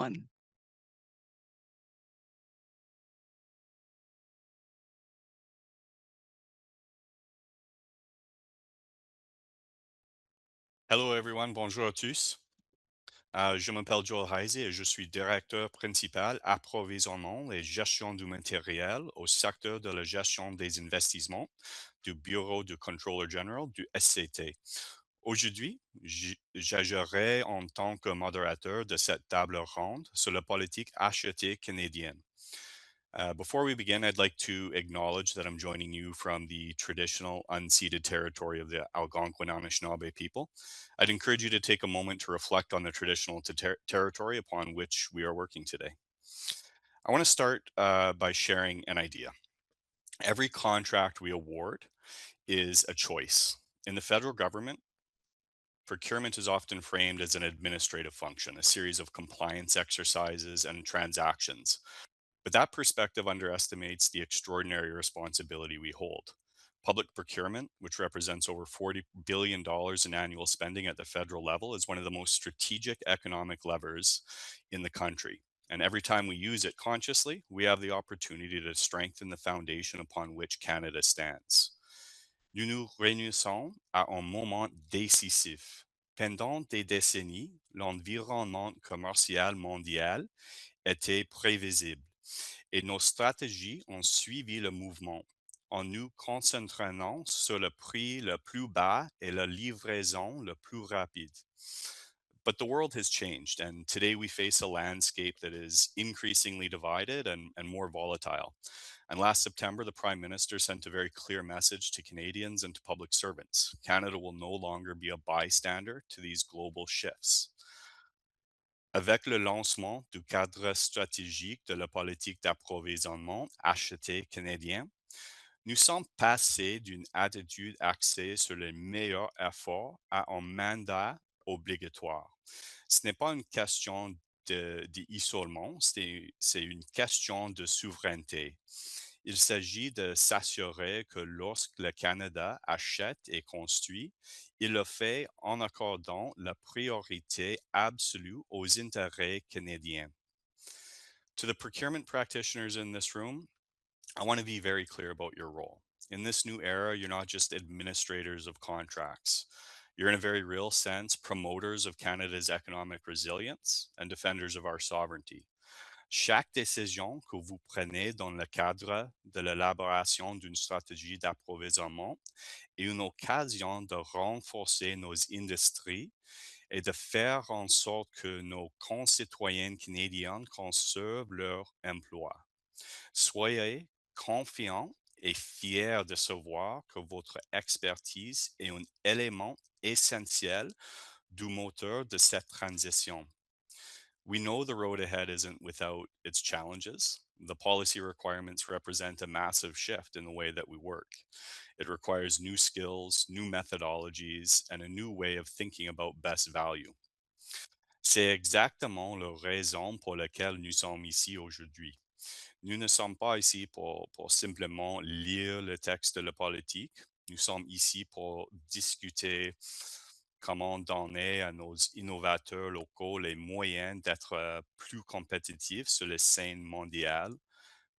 Ron. Hello everyone, bonjour à tous. Je m'appelle Joel Heisey et je suis directeur principal approvisionnement et gestion du matériel au secteur de la gestion des investissements du Bureau du Controller General du SCT. Aujourd'hui, j'agirai en tant que modérateur de cette table ronde sur la politique achetée canadienne. Before we begin, I'd like to acknowledge that I'm joining you from the traditional unceded territory of the Algonquin Anishinaabe people. I'd encourage you to take a moment to reflect on the traditional territory upon which we are working today. I want to start by sharing an idea. Every contract we award is a choice. In the federal government, procurement is often framed as an administrative function, a series of compliance exercises and transactions. But that perspective underestimates the extraordinary responsibility we hold. Public procurement, which represents over $40 billion in annual spending at the federal level, is one of the most strategic economic levers in the country. And every time we use it consciously, we have the opportunity to strengthen the foundation upon which Canada stands. Nous nous réunissons à un moment décisif. Pendant des décennies, l'environnement commercial mondial était prévisible et nos stratégies ont suivi le mouvement en nous concentrant sur le prix le plus bas et la livraison le plus rapide. But the world has changed, and today we face a landscape that is increasingly divided and more volatile. And last September, the Prime Minister sent a very clear message to Canadians and to public servants. Canada will no longer be a bystander to these global shifts. Avec le lancement du cadre stratégique de la politique d'approvisionnement acheté canadien, nous sommes passés d'une attitude axée sur les meilleurs efforts à un mandat obligatoire. Ce n'est pas une question d'isolement, c'est une question de souveraineté. Il s'agit de s'assurer que lorsque le Canada achète et construit, il le fait en accordant la priorité absolue aux intérêts canadiens. To the procurement practitioners in this room, I want to be very clear about your role. In this new era, you're not just administrators of contracts. You're, in a very real sense, promoters of Canada's economic resilience and defenders of our sovereignty. Chaque décision que vous prenez dans le cadre de l'élaboration d'une stratégie d'approvisionnement est une occasion de renforcer nos industries et de faire en sorte que nos concitoyens canadiens conservent leur emploi. Soyez confiants et fiers de savoir que votre expertise est un élément essentiel du moteur de cette transition. We know the road ahead isn't without its challenges. The policy requirements represent a massive shift in the way that we work. It requires new skills, new methodologies, and a new way of thinking about best value. C'est exactement la raison pour laquelle nous sommes ici aujourd'hui. Nous ne sommes pas ici pour simplement lire le texte de la politique. Nous sommes ici pour discuter comment donner à nos innovateurs locaux les moyens d'être plus compétitifs sur la scène mondiale.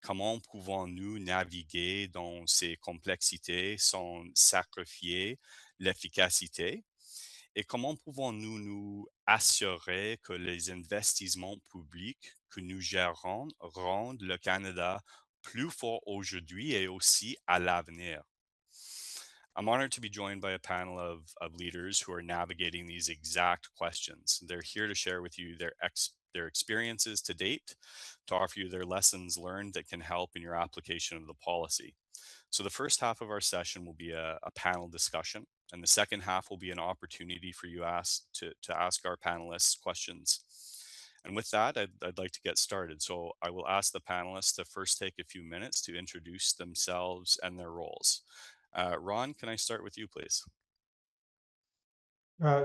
Comment pouvons-nous naviguer dans ces complexités sans sacrifier l'efficacité? Et comment pouvons-nous nous assurer que les investissements publics que nous gérons rendent le Canada plus fort aujourd'hui et aussi à l'avenir? I'm honored to be joined by a panel of leaders who are navigating these exact questions. They're here to share with you their experiences to date, to offer you their lessons learned that can help in your application of the policy. So the first half of our session will be a panel discussion, and the second half will be an opportunity for you to ask our panelists questions. And with that, I'd like to get started. So I will ask the panelists to first take a few minutes to introduce themselves and their roles. Ron, can I start with you, please?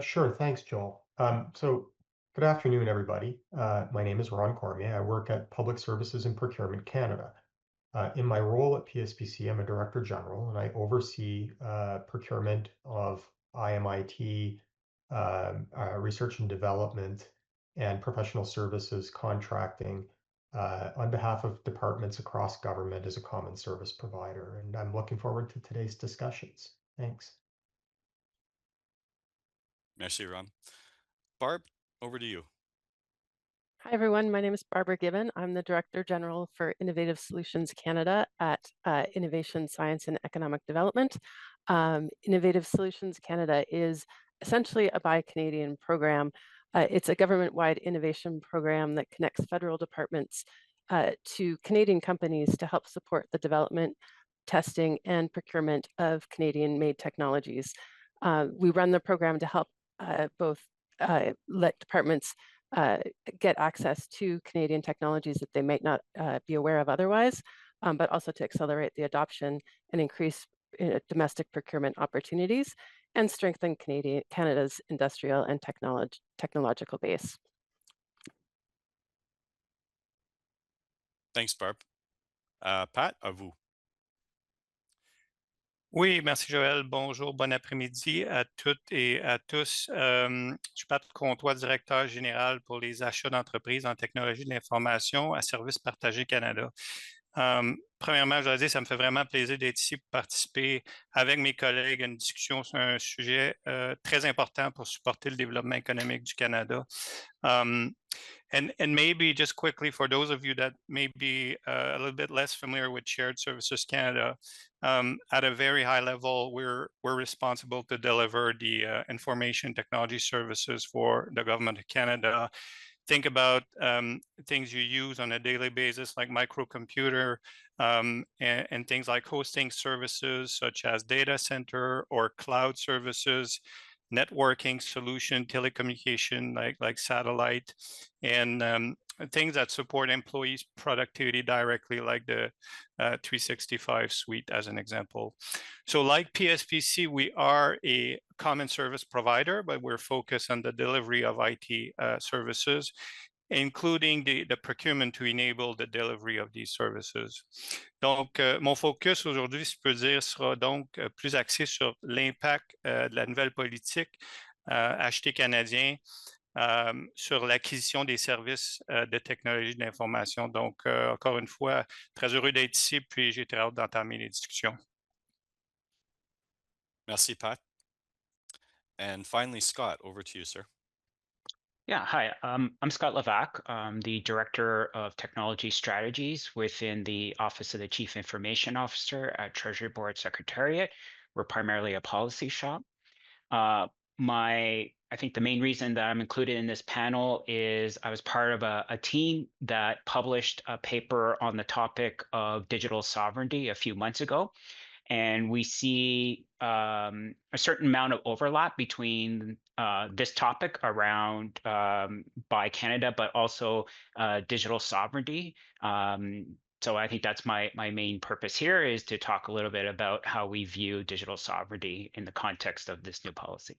Sure. Thanks, Joel. Good afternoon, everybody. My name is Ron Cormier. I work at Public Services and Procurement Canada. In my role at PSPC, I'm a Director General, and I oversee procurement of IMIT, research and development, and professional services contracting on behalf of departments across government as a common service provider. And I'm looking forward to today's discussions. Thanks. Merci, Ron. Barb, over to you. Hi, everyone. My name is Barbara Gibbon. I'm the Director General for Innovative Solutions Canada at Innovation, Science and Economic Development. Innovative Solutions Canada is essentially a Buy Canadian program. It's a government-wide innovation program that connects federal departments to Canadian companies to help support the development, testing, and procurement of Canadian-made technologies. We run the program to help both let departments uh, get access to Canadian technologies that they might not be aware of otherwise, but also to accelerate the adoption and increase domestic procurement opportunities and strengthen Canada's industrial and technological base. Thanks, Barb. Pat, à vous. Oui, merci Joël. Bonjour, bon après-midi à toutes et à tous. Je suis Pat Comtois, directeur général pour les achats d'entreprises en technologie de l'information à Services partagés Canada. Premièrement, je dois dire, ça me fait vraiment plaisir d'être ici pour participer avec mes collègues à une discussion sur un sujet très important pour supporter le développement économique du Canada. And maybe just quickly, for those of you that may be a little bit less familiar with Shared Services Canada, at a very high level, we're responsible to deliver the information technology services for the government of Canada. Think about things you use on a daily basis, like microcomputer, and things like hosting services such as data center or cloud services, networking solution, telecommunication like satellite, and things that support employees' productivity directly, like the 365 suite as an example. So like PSPC, we are a common service provider, but we're focused on the delivery of IT services, including the procurement to enable the delivery of these services. Donc, mon focus aujourd'hui, si je peux dire, sera donc plus axé sur l'impact de la nouvelle politique acheter canadien sur l'acquisition des services de technologie de l'information. Donc, encore une fois, très heureux d'être ici, puis j'ai très hâte d'entamer les discussions. Merci, Pat. And finally, Scott, over to you, sir. Yeah, hi. I'm Scott Levac. I'm the Director of Technology Strategies within the Office of the Chief Information Officer at Treasury Board Secretariat. We're primarily a policy shop. I think the main reason that I'm included in this panel is I was part of a team that published a paper on the topic of digital sovereignty a few months ago. And we see a certain amount of overlap between this topic around Buy Canada, but also digital sovereignty. So I think that's my main purpose here, is to talk a little bit about how we view digital sovereignty in the context of this new policy.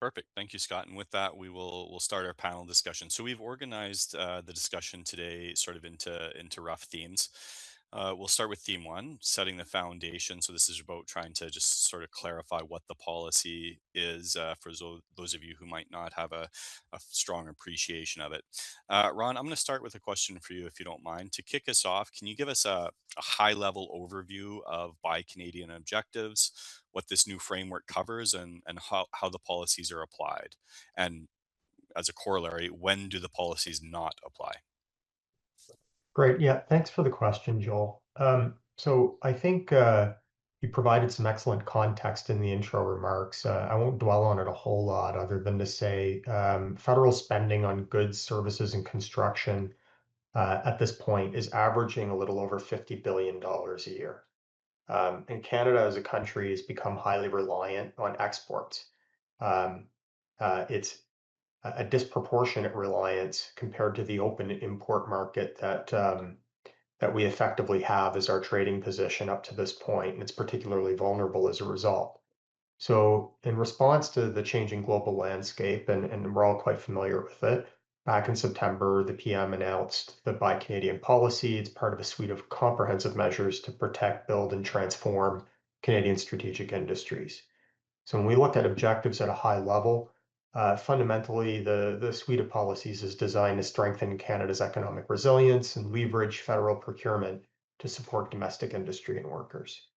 Perfect. Thank you, Scott. And with that, we'll start our panel discussion. So we've organized the discussion today sort of into rough themes. We'll start with theme one, setting the foundation. So this is about trying to just sort of clarify what the policy is for those of you who might not have a strong appreciation of it. Ron, I'm going to start with a question for you, if you don't mind. To kick us off, can you give us a high-level overview of Buy Canadian objectives, what this new framework covers, and how the policies are applied? And as a corollary, when do the policies not apply? Great. Yeah, thanks for the question, Joel. So I think you provided some excellent context in the intro remarks. I won't dwell on it a whole lot other than to say federal spending on goods, services, and construction at this point is averaging a little over $50 billion a year. And Canada as a country has become highly reliant on exports. It's a disproportionate reliance compared to the open import market that we effectively have as our trading position up to this point, and it's particularly vulnerable as a result. So, in response to the changing global landscape, and we're all quite familiar with it, back in September, the PM announced the Buy Canadian policy. It's part of a suite of comprehensive measures to protect, build, and transform Canadian strategic industries. So, when we look at objectives at a high level, Fundamentally, the suite of policies is designed to strengthen Canada's economic resilience and leverage federal procurement to support domestic industry and workers.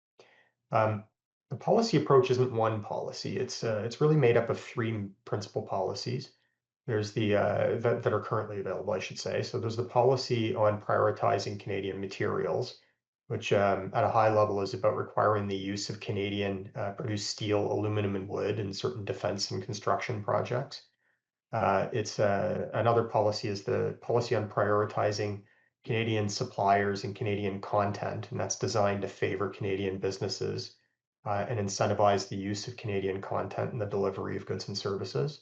Um, the policy approach isn't one policy. It's really made up of three principal policies. There's the that are currently available, I should say. So there's the policy on prioritizing Canadian materials, which at a high level is about requiring the use of Canadian produced steel, aluminum, and wood in certain defense and construction projects. It's another policy is the policy on prioritizing Canadian suppliers and Canadian content, and that's designed to favor Canadian businesses and incentivize the use of Canadian content in the delivery of goods and services.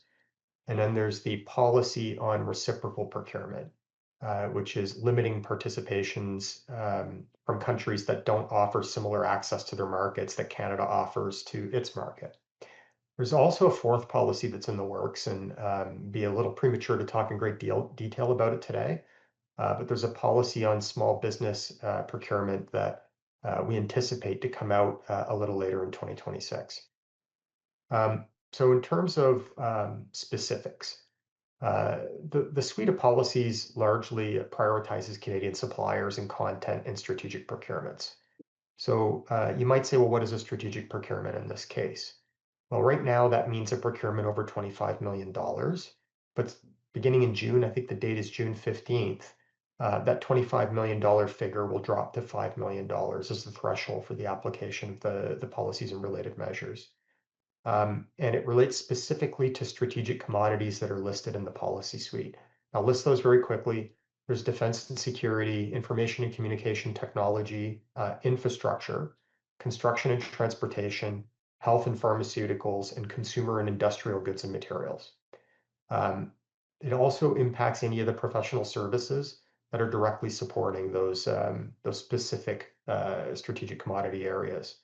And then there's the policy on reciprocal procurement, which is limiting participations from countries that don't offer similar access to their markets that Canada offers to its market. There's also a fourth policy that's in the works, and be a little premature to talk in great detail about it today. But there's a policy on small business procurement that we anticipate to come out a little later in 2026. So in terms of specifics, the suite of policies largely prioritizes Canadian suppliers and content and strategic procurements. So you might say, well, what is a strategic procurement in this case? Well, right now that means a procurement over $25 million. But beginning in June, I think the date is June 15th, that $25 million figure will drop to $5 million as the threshold for the application of the policies and related measures. And it relates specifically to strategic commodities that are listed in the policy suite. I'll list those very quickly. There's defense and security, information and communication technology, infrastructure, construction and transportation, health and pharmaceuticals, and consumer and industrial goods and materials. It also impacts any of the professional services that are directly supporting those specific strategic commodity areas.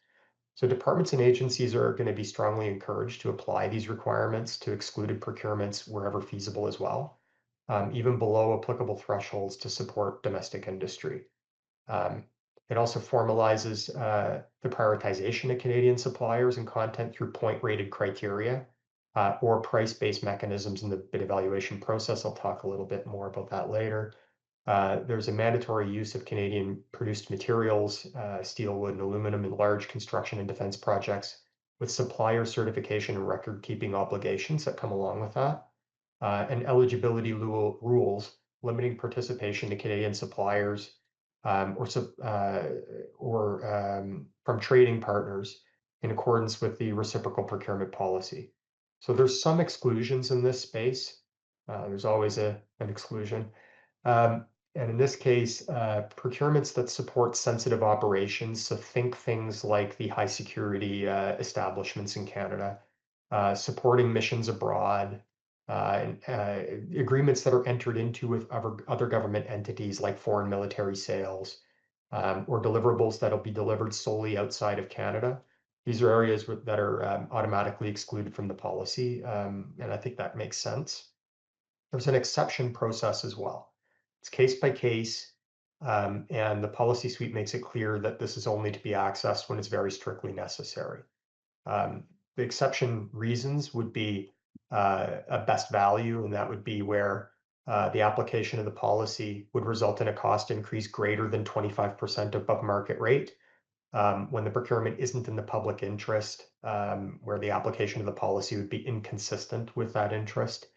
So departments and agencies are going to be strongly encouraged to apply these requirements to excluded procurements wherever feasible as well, even below applicable thresholds to support domestic industry. Um, it also formalizes the prioritization of Canadian suppliers and content through point-rated criteria or price-based mechanisms in the bid evaluation process. I'll talk a little bit more about that later. There's a mandatory use of Canadian produced materials, steel, wood, and aluminum in large construction and defense projects with supplier certification and record keeping obligations that come along with that. And eligibility rules limiting participation to Canadian suppliers from trading partners in accordance with the reciprocal procurement policy. So there's some exclusions in this space. There's always an exclusion. And in this case, procurements that support sensitive operations. So think things like the high security establishments in Canada, supporting missions abroad, and agreements that are entered into with other government entities like foreign military sales, or deliverables that'll be delivered solely outside of Canada. These are areas that are automatically excluded from the policy, and I think that makes sense. There's an exception process as well. It's case by case, and the policy suite makes it clear that this is only to be accessed when it's very strictly necessary. The exception reasons would be a best value, and that would be where the application of the policy would result in a cost increase greater than 25% above market rate. When the procurement isn't in the public interest, where the application of the policy would be inconsistent with that interest,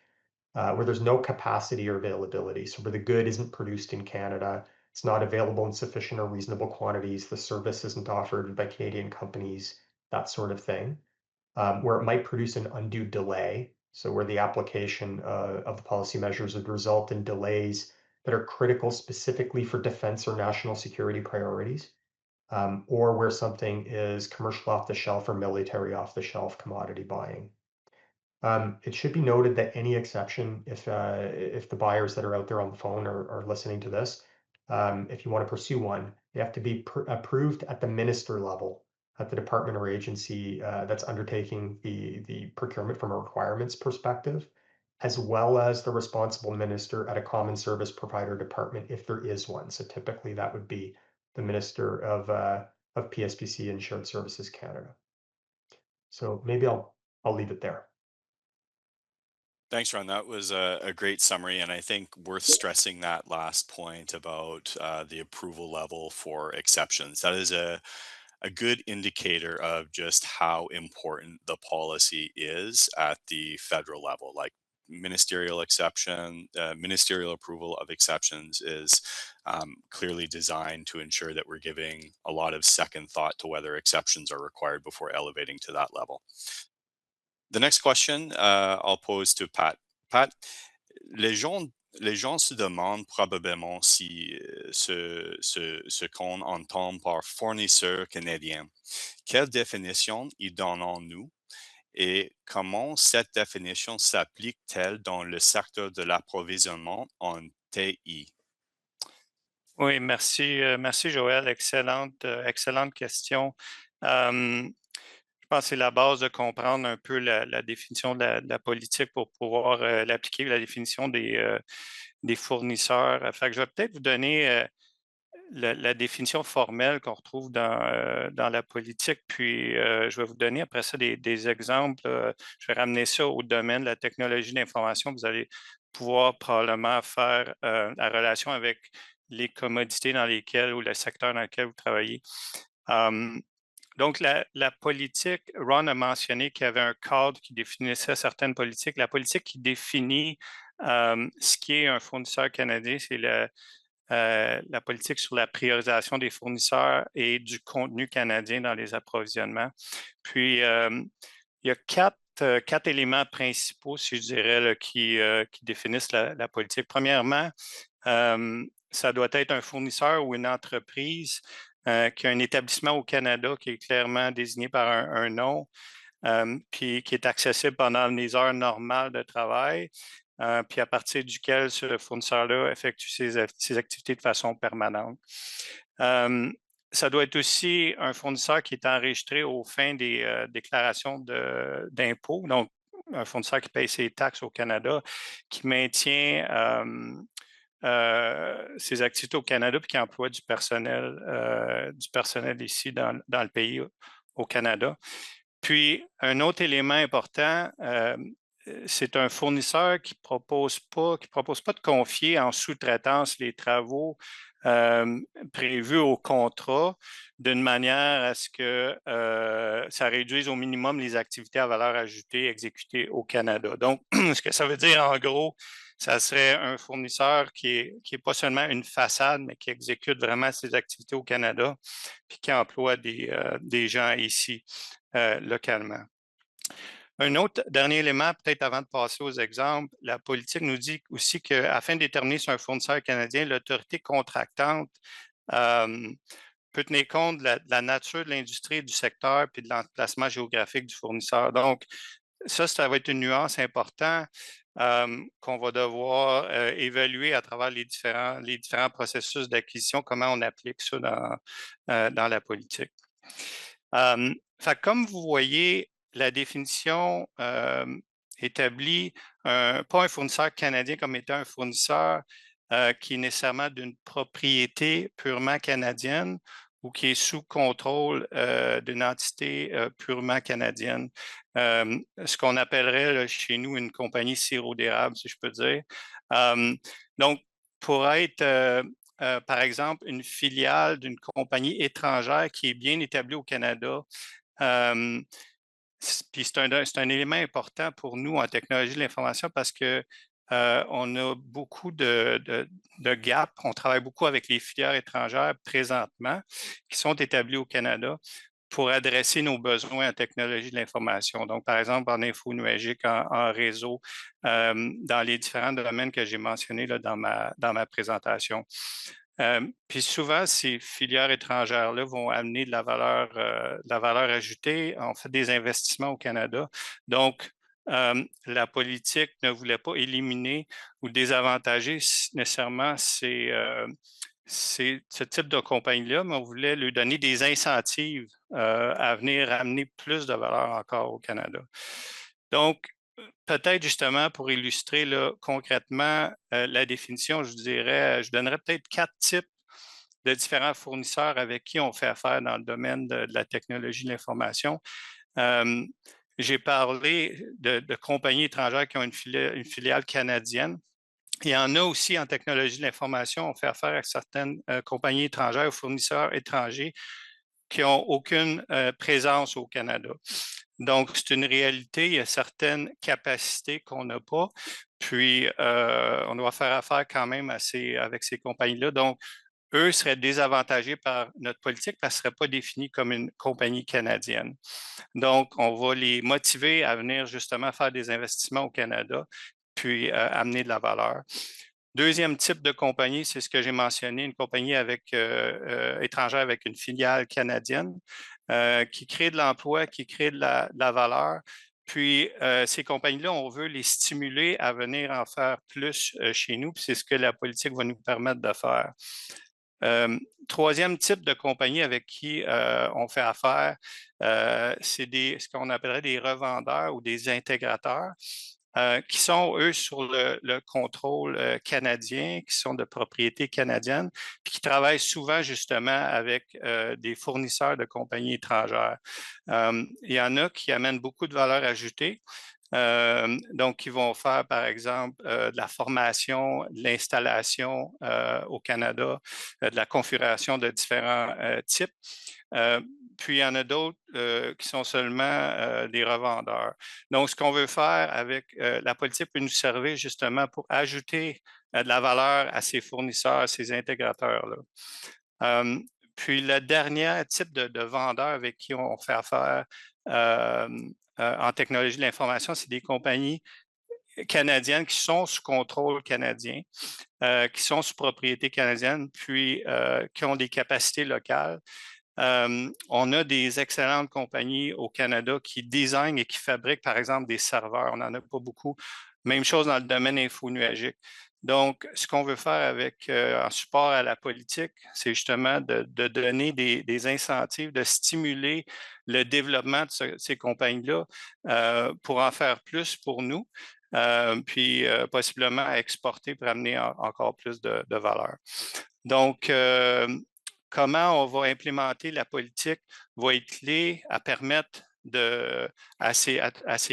where there's no capacity or availability. So where the good isn't produced in Canada, it's not available in sufficient or reasonable quantities, the service isn't offered by Canadian companies, that sort of thing. Where it might produce an undue delay. So where the application of the policy measures would result in delays that are critical specifically for defense or national security priorities, or where something is commercial off the shelf or military off the shelf commodity buying. It should be noted that any exception, if the buyers that are out there on the phone are listening to this, if you want to pursue one, they have to be approved at the minister level at the department or agency that's undertaking the procurement from a requirements perspective, as well as the responsible minister at a common service provider department if there is one. So typically that would be the Minister of PSPC and Shared Services Canada. So maybe I'll leave it there. Thanks, Ron. That was a great summary, and I think worth stressing that last point about the approval level for exceptions. That is a good indicator of just how important the policy is at the federal level. Like ministerial approval of exceptions is clearly designed to ensure that we're giving a lot of second thought to whether exceptions are required before elevating to that level. The next question I'll pose to Pat. Pat, les gens, les gens se demandent probablement si ce qu'on entend par fournisseur canadien. Quelle définition y donnons-nous et comment cette définition s'applique-t-elle dans le secteur de l'approvisionnement en TI? Oui, merci Joël. Excellente question. Je pense que c'est la base de comprendre un peu la définition de la politique pour pouvoir l'appliquer, la définition des fournisseurs. Fait que je vais peut-être vous donner la définition formelle qu'on retrouve dans la politique, puis je vais vous donner après ça des exemples. Je vais ramener ça au domaine de la technologie de l'information. Vous allez pouvoir probablement faire la relation avec les commodités dans lesquelles ou le secteur dans lequel vous travaillez. Donc, la politique, Ron a mentionné qu'il y avait un cadre qui définissait certaines politiques. La politique qui définit ce qui est un fournisseur canadien, c'est la politique sur la priorisation des fournisseurs et du contenu canadien dans les approvisionnements. Puis, il y a quatre éléments principaux, si je dirais, là, qui définissent la politique. Premièrement, ça doit être un fournisseur ou une entreprise qui a un établissement au Canada qui est clairement désigné par un nom, puis qui est accessible pendant les heures normales de travail, puis à partir duquel ce fournisseur-là effectue ses activités de façon permanente. Ça doit être aussi un fournisseur qui est enregistré aux fins des déclarations d'impôts, donc un fournisseur qui paye ses taxes au Canada, qui maintient ses activités au Canada puis qui emploie du personnel ici dans le pays, au Canada. Puis, un autre élément important, c'est un fournisseur qui ne propose pas de confier en sous-traitance les travaux prévus au contrat d'une manière à ce que ça réduise au minimum les activités à valeur ajoutée exécutées au Canada. Donc, ce que ça veut dire, en gros, ça serait un fournisseur qui est pas seulement une façade, mais qui exécute vraiment ses activités au Canada, puis qui emploie des gens ici localement. Un autre dernier élément, peut-être avant de passer aux exemples, la politique nous dit aussi qu'afin de déterminer si un fournisseur canadien, l'autorité contractante peut tenir compte de la nature de l'industrie et du secteur puis de l'emplacement géographique du fournisseur. Donc, ça va être une nuance importante qu'on va devoir évaluer à travers les différents processus d'acquisition, comment on applique ça dans la politique. Comme vous voyez, la définition établit pas un fournisseur canadien comme étant un fournisseur qui est nécessairement d'une propriété purement canadienne ou qui est sous contrôle d'une entité purement canadienne. Ce qu'on appellerait là, chez nous une compagnie sirop d'érable, si je peux dire. Donc, pour être, par exemple, une filiale d'une compagnie étrangère qui est bien établie au Canada, puis c'est un élément important pour nous en technologie de l'information parce que on a beaucoup de gaps. On travaille beaucoup avec les filières étrangères présentement qui sont établies au Canada pour adresser nos besoins en technologie de l'information. Donc, par exemple, en info nuagique, en réseau, dans les différents domaines que j'ai mentionnés là, dans ma présentation. Puis souvent, ces filières étrangères-là vont amener de la valeur ajoutée. On fait des investissements au Canada. Donc, la politique ne voulait pas éliminer ou désavantager nécessairement ce type de compagnie-là, mais on voulait lui donner des incentives à venir amener plus de valeur encore au Canada. Donc, peut-être justement pour illustrer là, concrètement la définition, je donnerais peut-être 4 types de différents fournisseurs avec qui on fait affaire dans le domaine de la technologie de l'information. j'ai parlé de compagnies étrangères qui ont une filiale canadienne. Il y en a aussi en technologie de l'information. On fait affaire avec certaines compagnies étrangères ou fournisseurs étrangers qui n'ont aucune présence au Canada. Donc, c'est une réalité. Il y a certaines capacités qu'on n'a pas. Puis, on doit faire affaire quand même avec ces compagnies-là. Donc, eux seraient désavantagés par notre politique parce qu'ils ne seraient pas définis comme une compagnie canadienne. Donc, on va les motiver à venir justement faire des investissements au Canada, puis amener de la valeur. Deuxième type de compagnie, c'est ce que j'ai mentionné, une compagnie étrangère avec une filiale canadienne qui crée de l'emploi, qui crée de la valeur. Puis, ces compagnies-là, on veut les stimuler à venir en faire plus chez nous, puis c'est ce que la politique va nous permettre de faire. Troisième type de compagnie avec qui on fait affaire, c'est ce qu'on appellerait des revendeurs ou des intégrateurs. Qui sont, eux, sur le contrôle canadien, qui sont de propriété canadienne, puis qui travaillent souvent justement avec des fournisseurs de compagnies étrangères. Il y en a qui amènent beaucoup de valeur ajoutée. Donc, ils vont faire, par exemple, de la formation, de l'installation au Canada, de la configuration de différents types. Puis, il y en a d'autres qui sont seulement des revendeurs. Donc, ce qu'on veut faire avec la politique peut nous servir justement pour ajouter de la valeur à ces fournisseurs, à ces intégrateurs-là. Puis, le dernier type de vendeur avec qui on fait affaire en technologie de l'information, c'est des compagnies canadiennes qui sont sous contrôle canadien, qui sont sous propriété canadienne, puis qui ont des capacités locales. On a des excellentes compagnies au Canada qui designent et qui fabriquent, par exemple, des serveurs. On n'en a pas beaucoup. Même chose dans le domaine infonuagique. Donc, ce qu'on veut faire avec en support à la politique, c'est justement de donner des incentives, de stimuler le développement de ces compagnies-là pour en faire plus pour nous, puis possiblement exporter pour amener encore plus de valeur. Donc, comment on va implémenter la politique va être clé à permettre à ces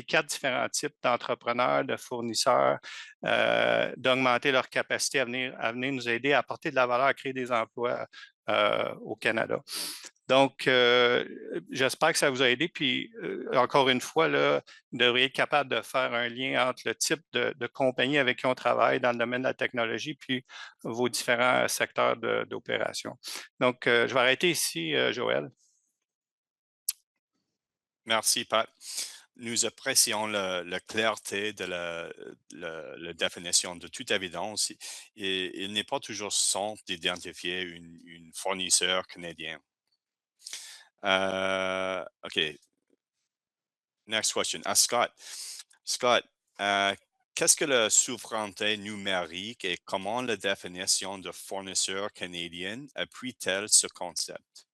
4 différents types d'entrepreneurs, de fournisseurs, d'augmenter leur capacité à venir nous aider à apporter de la valeur, à créer des emplois au Canada. Donc, j'espère que ça vous a aidé. Puis, encore une fois, là, vous devriez être capable de faire un lien entre le type de compagnie avec qui on travaille dans le domaine de la technologie, puis vos différents secteurs d'opération. Donc, je vais arrêter ici, Joël. Merci, Pat. Nous apprécions la clarté de la définition. De toute évidence, il n'est pas toujours simple d'identifier une fournisseur canadien. OK. Next question. Scott. Scott, qu'est-ce que la souveraineté numérique et comment la définition de fournisseur canadien appuie-t-elle ce concept?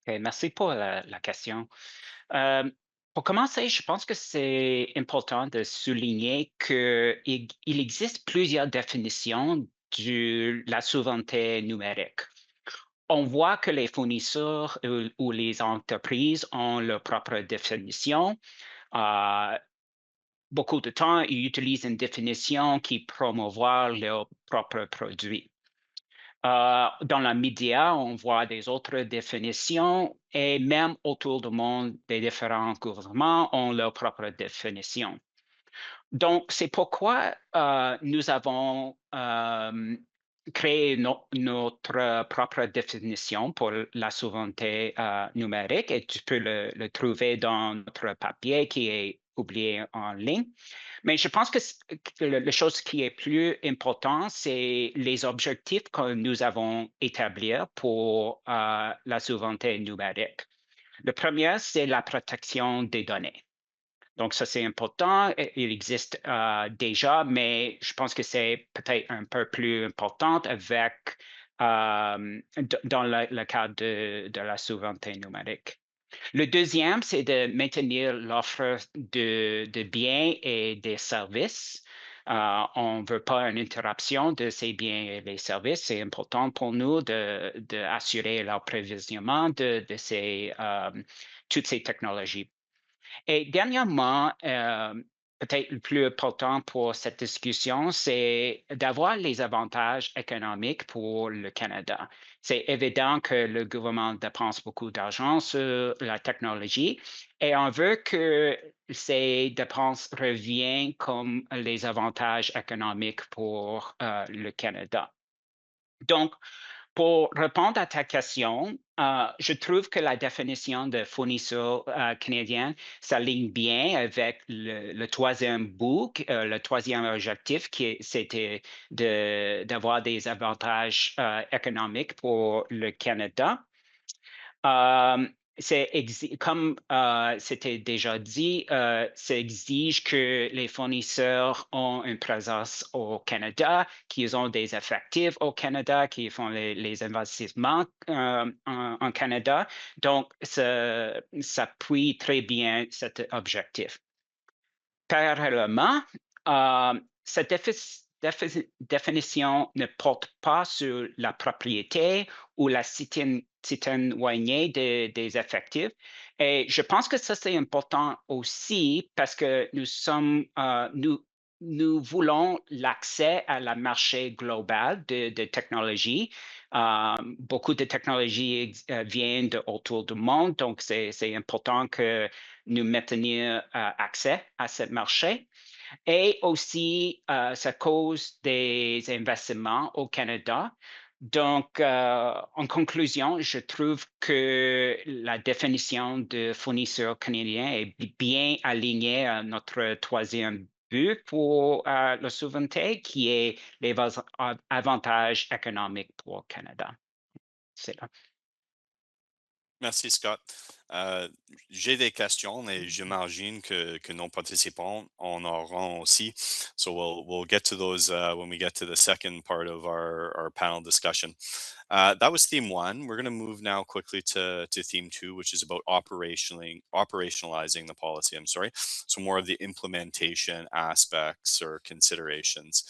Okay, merci pour la question. Pour commencer, je pense que c'est important de souligner qu'il existe plusieurs définitions de la souveraineté numérique. On voit que les fournisseurs ou les entreprises ont leur propre définition. Beaucoup de temps, ils utilisent une définition qui promouvoit leurs propres produits. Dans les médias, on voit des autres définitions et même autour du monde, les différents gouvernements ont leur propre définition. Donc, c'est pourquoi nous avons créé notre propre définition pour la souveraineté numérique et tu peux le trouver dans notre papier qui est publié en ligne. Mais je pense que la chose qui est plus importante, c'est les objectifs que nous avons établis pour la souveraineté numérique. Le premier, c'est la protection des données. Donc, ça, c'est important. Il existe déjà, mais je pense que c'est peut-être un peu plus important dans le cadre de la souveraineté numérique. Le deuxième, c'est de maintenir l'offre de biens et des services. On ne veut pas une interruption de ces biens et des services. C'est important pour nous d'assurer l'approvisionnement de toutes ces technologies. Et dernièrement, peut-être le plus important pour cette discussion, c'est d'avoir les avantages économiques pour le Canada. C'est évident que le gouvernement dépense beaucoup d'argent sur la technologie et on veut que ces dépenses reviennent comme les avantages économiques pour le Canada. Donc, pour répondre à ta question, je trouve que la définition de fournisseur canadien s'aligne bien avec le troisième bout, le troisième objectif, c'était d'avoir des avantages économiques pour le Canada. Euh, comme c'était déjà dit, ça exige que les fournisseurs ont une présence au Canada, qu'ils ont des effectifs au Canada, qu'ils font les investissements en Canada. Donc, ça appuie très bien cet objectif. Parallèlement, cette définition ne porte pas sur la propriété ou la citoyenneté des effectifs. Et je pense que ça, c'est important aussi parce que nous voulons l'accès à la marché global de technologie. Beaucoup de technologies viennent autour du monde, donc c'est important que nous maintenir accès à ce marché. Et aussi, ça cause des investissements au Canada. Donc, en conclusion, je trouve que la définition de fournisseur canadien est bien alignée à notre troisième but pour la souveraineté, qui est les avantages économiques pour le Canada. C'est là. Merci, Scott. Euh, j'ai des questions et j'imagine que nos participants en auront aussi. So we'll get to those when we get to the second part of our panel discussion. That was theme one. We're going to move now quickly to theme two, which is about operationalizing the policy. I'm sorry. So more of the implementation aspects or considerations.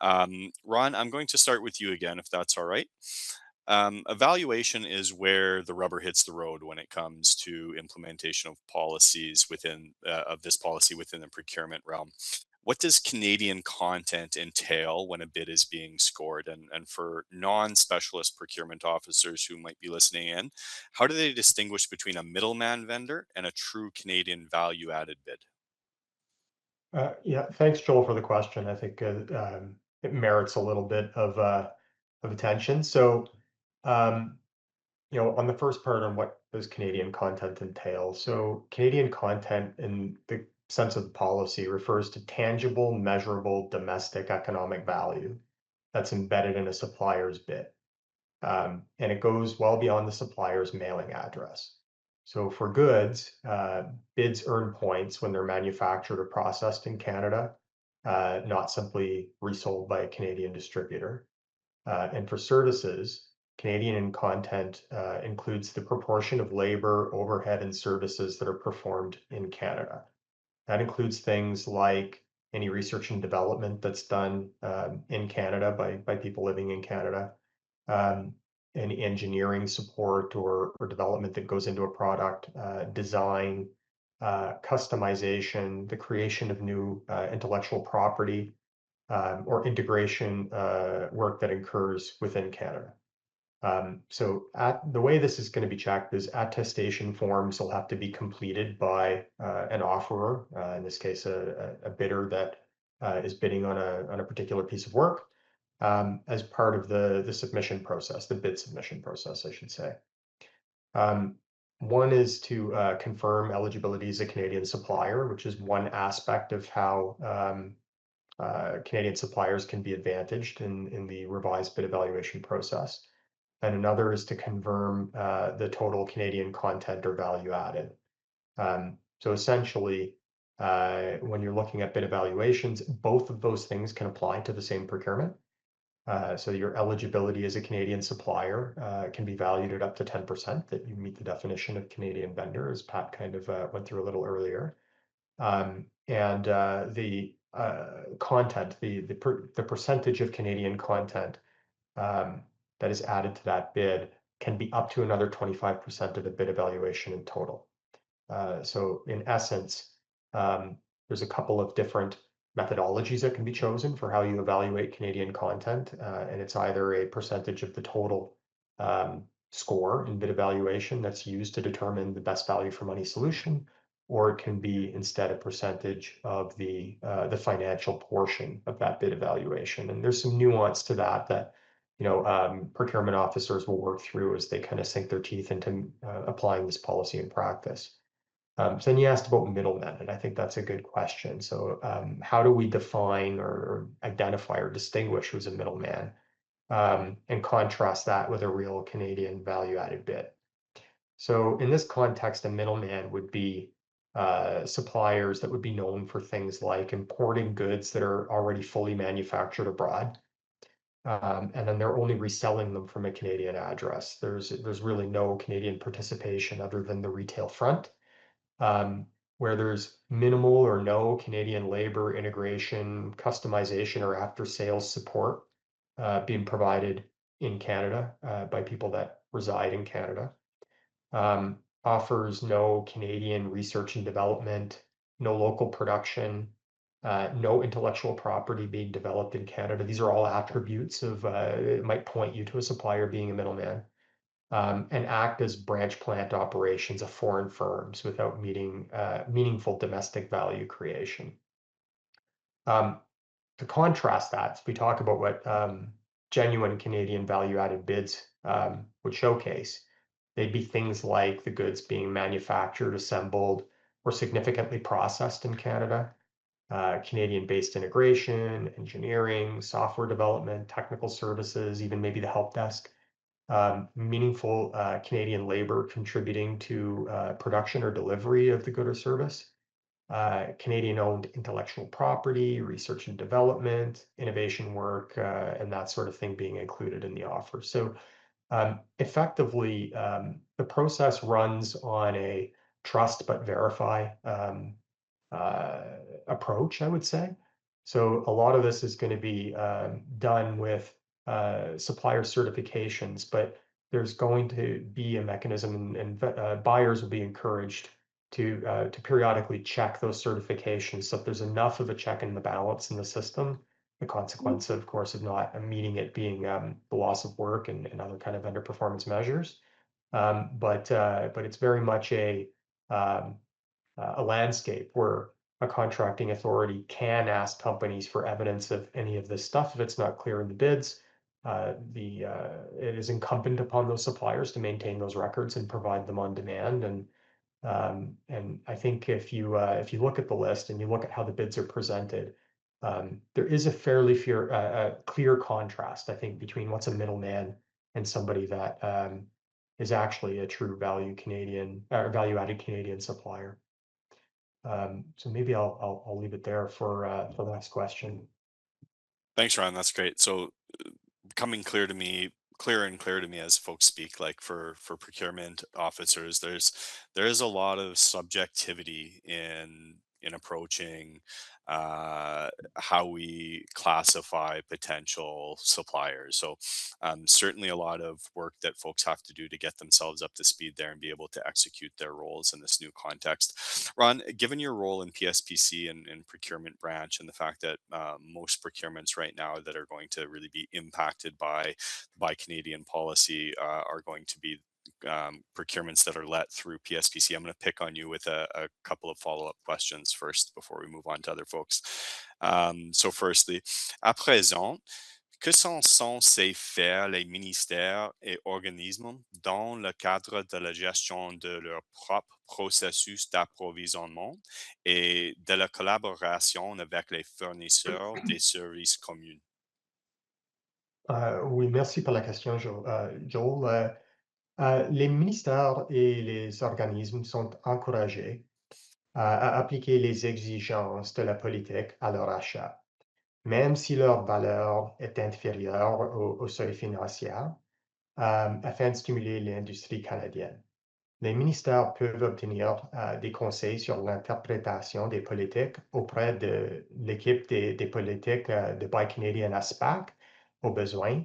Ron, I'm going to start with you again, if that's all right. Evaluation is where the rubber hits the road when it comes to implementation of policies within of this policy within the procurement realm. What does Canadian content entail when a bid is being scored? And for non-specialist procurement officers who might be listening in, how do they distinguish between a middleman vendor and a true Canadian value-added bid? Yeah, thanks, Joel, for the question. I think it merits a little bit of attention. So, um, on the first part on what does Canadian content entail? So, Canadian content in the sense of the policy refers to tangible, measurable domestic economic value that's embedded in a supplier's bid. And it goes well beyond the supplier's mailing address. So for goods, bids earn points when they're manufactured or processed in Canada, not simply resold by a Canadian distributor. And for services, Canadian content includes the proportion of labor, overhead, and services that are performed in Canada. That includes things like any research and development that's done in Canada by people living in Canada, um, any engineering support or development that goes into a product, design, customization, the creation of new intellectual property, or integration work that occurs within Canada. So the way this is going to be checked is attestation forms will have to be completed by an offerer, in this case, a bidder that is bidding on a particular piece of work, as part of the submission process, the bid submission process, I should say. One is to confirm eligibility as a Canadian supplier, which is one aspect of how Canadian suppliers can be advantaged in the revised bid evaluation process. And another is to confirm the total Canadian content or value added. So essentially, when you're looking at bid evaluations, both of those things can apply to the same procurement. So your eligibility as a Canadian supplier can be valued at up to 10%, that you meet the definition of Canadian vendor, as Pat kind of went through a little earlier. And the content, the percentage of Canadian content that is added to that bid can be up to another 25% of the bid evaluation in total. So in essence, there's a couple of different methodologies that can be chosen for how you evaluate Canadian content, and it's either a percentage of the total score in bid evaluation that's used to determine the best value for money solution, or it can be instead a percentage of the financial portion of that bid evaluation. And there's some nuance to that procurement officers will work through as they kind of sink their teeth into applying this policy in practice. So then you asked about middlemen, and I think that's a good question. So how do we define or identify or distinguish who's a middleman, and contrast that with a real Canadian value-added bid? So in this context, a middleman would be suppliers that would be known for things like importing goods that are already fully manufactured abroad, and then they're only reselling them from a Canadian address. There's really no Canadian participation other than the retail front, where there's minimal or no Canadian labor integration, customization, or after-sales support being provided in Canada by people that reside in Canada. Offers no Canadian research and development, no local production, no intellectual property being developed in Canada. These are all attributes of it might point you to a supplier being a middleman, and act as branch plant operations of foreign firms without meeting meaningful domestic value creation. To contrast that, if we talk about what genuine Canadian value-added bids would showcase, they'd be things like the goods being manufactured, assembled, or significantly processed in Canada, Canadian-based integration, engineering, software development, technical services, even maybe the help desk, meaningful Canadian labor contributing to production or delivery of the good or service, Canadian-owned intellectual property, research and development, innovation work, and that sort of thing being included in the offer. So effectively, the process runs on a trust but verify approach, I would say. So a lot of this is going to be done with supplier certifications, but there's going to be a mechanism, and buyers will be encouraged to periodically check those certifications so if there's enough of a check in the balance in the system. The consequence, of course, of not meeting it being the loss of work and other kind of vendor performance measures. But it's very much a landscape where a contracting authority can ask companies for evidence of any of this stuff if it's not clear in the bids. It is incumbent upon those suppliers to maintain those records and provide them on demand. And I think if you look at the list and you look at how the bids are presented, there is a fairly clear contrast, I think, between what's a middleman and somebody that is actually a true value-added Canadian supplier. So maybe I'll leave it there for the next question. Thanks, Ron. That's great. So becoming clearer and clearer to me as folks speak, like for procurement officers, there is a lot of subjectivity in approaching how we classify potential suppliers. So certainly a lot of work that folks have to do to get themselves up to speed there and be able to execute their roles in this new context. Ron, given your role in PSPC and procurement branch and the fact that most procurements right now that are going to really be impacted by Canadian policy are going to be procurements that are let through PSPC. I'm going to pick on you with a couple of follow-up questions first before we move on to other folks. So firstly, à présent, que sont censés faire les ministères et organismes dans le cadre de la gestion de leur propre processus d'approvisionnement et de la collaboration avec les fournisseurs des services communs? Oui, merci pour la question, Joel. Les ministères et les organismes sont encouragés à appliquer les exigences de la politique à leur achat, même si leur valeur est inférieure au seuil financier, afin de stimuler l'industrie canadienne. Les ministères peuvent obtenir des conseils sur l'interprétation des politiques auprès de l'équipe des politiques de Buy Canadian ASPAC au besoin.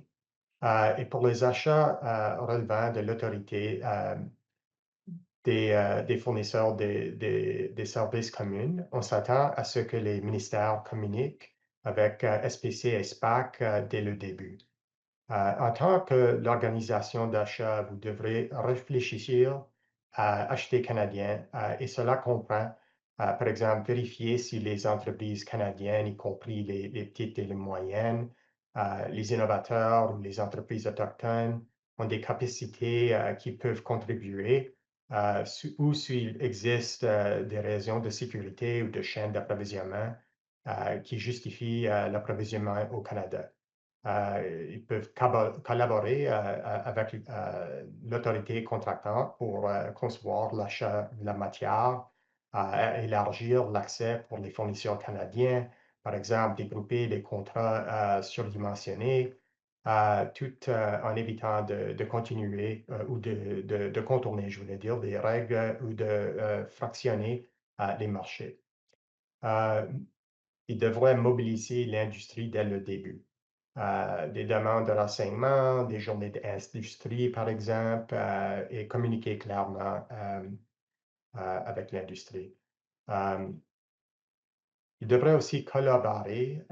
Et pour les achats relevant de l'autorité des fournisseurs des services communs, on s'attend à ce que les ministères communiquent avec SPC et SPAC dès le début. En tant que l'organisation d'achat, vous devrez réfléchir à acheter canadien et cela comprend, par exemple, vérifier si les entreprises canadiennes, y compris les petites et les moyennes, les innovateurs ou les entreprises autochtones, ont des capacités qui peuvent contribuer ou s'il existe des raisons de sécurité ou de chaîne d'approvisionnement qui justifient l'approvisionnement au Canada. Ils peuvent collaborer avec l'autorité contractante pour concevoir l'achat de la matière, élargir l'accès pour les fournisseurs canadiens, par exemple, développer des contrats surdimensionnés, tout en évitant de continuer ou de contourner, je voulais dire, des règles ou de fractionner les marchés. Ils devraient mobiliser l'industrie dès le début. Des demandes de renseignement, des journées d'industrie, par exemple, et communiquer clairement avec l'industrie. Ils devraient aussi collaborer